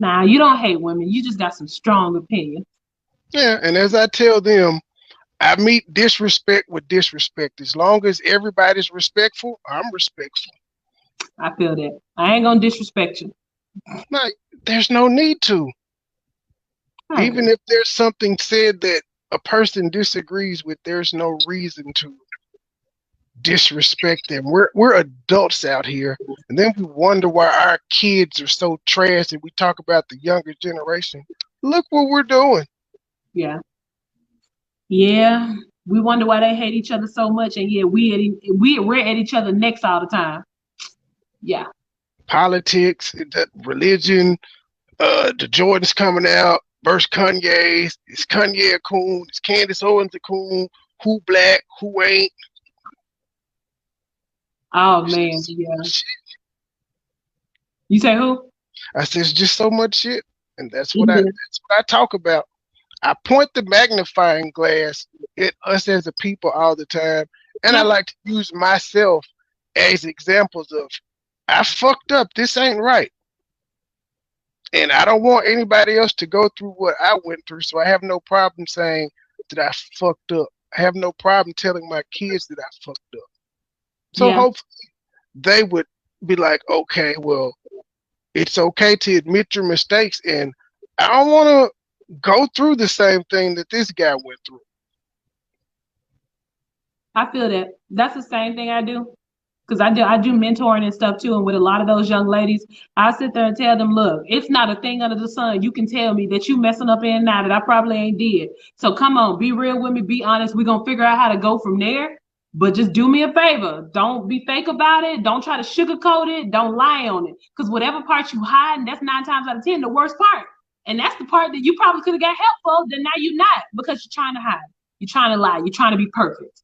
Nah, you don't hate women. You just got some strong opinions. Yeah, and as I tell them, I meet disrespect with disrespect. As long as everybody's respectful, I'm respectful. I feel that. I ain't gonna disrespect you. Like, there's no need to. Right. Even if there's something said that a person disagrees with, there's no reason to disrespect them. We're adults out here, and then we wonder why our kids are so trash, and we talk about the younger generation. Look what we're doing. Yeah. Yeah. We wonder why they hate each other so much, and yeah, we're at each other necks all the time. Yeah. Politics, religion, the Jordans coming out versus Kanye's. Is Kanye a coon? Is Candace Owens a coon? Who black? Who ain't? Oh man, yeah. You say who? I said it's just so much shit, and that's what I talk about. I point the magnifying glass at us as a people all the time, and I like to use myself as examples of I fucked up. This ain't right. And I don't want anybody else to go through what I went through, so I have no problem saying that I fucked up. I have no problem telling my kids that I fucked up. So hopefully they would be like, okay, well, it's okay to admit your mistakes, and I don't want to go through the same thing that this guy went through. I feel that. That's the same thing I do. Because I do mentoring and stuff too, and with a lot of those young ladies, I sit there and tell them, look, it's not a thing under the sun. You can tell me that you messing up in now that I probably ain't did. So come on, be real with me, be honest. We're gonna figure out how to go from there. But just do me a favor. Don't be fake about it. Don't try to sugarcoat it. Don't lie on it. Because whatever part you hide, that's 9 times out of 10 the worst part. And that's the part that you probably could have got help for, then now you're not because you're trying to hide. You're trying to lie. You're trying to be perfect.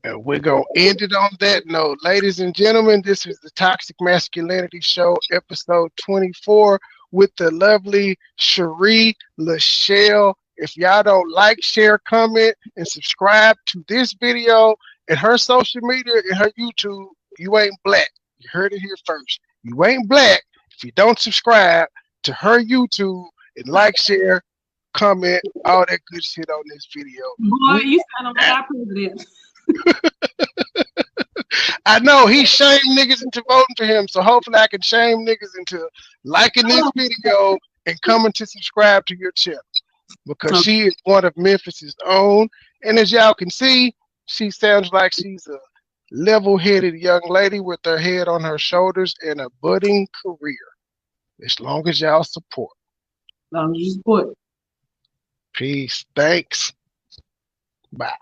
And we're going to end it on that note. Ladies and gentlemen, this is the Toxic Masculinity Show, episode 24, with the lovely Sharie, LaShell. If y'all don't like, share, comment, and subscribe to this video and her social media and her YouTube, you ain't black. You heard it here first. You ain't black if you don't subscribe to her YouTube and like, share, comment, all that good shit on this video. Boy, you sound like our president. I know he shamed niggas into voting for him, so hopefully I can shame niggas into liking this video and coming to subscribe to your channel, because she is one of Memphis's own, and as y'all can see, she sounds like she's a level-headed young lady with her head on her shoulders and a budding career. As long as y'all support. As long as you support. Peace. Thanks. Bye.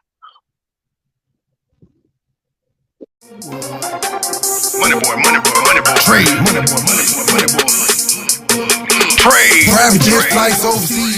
MoneyBoy. Trade. Trade. Private jet flights overseas.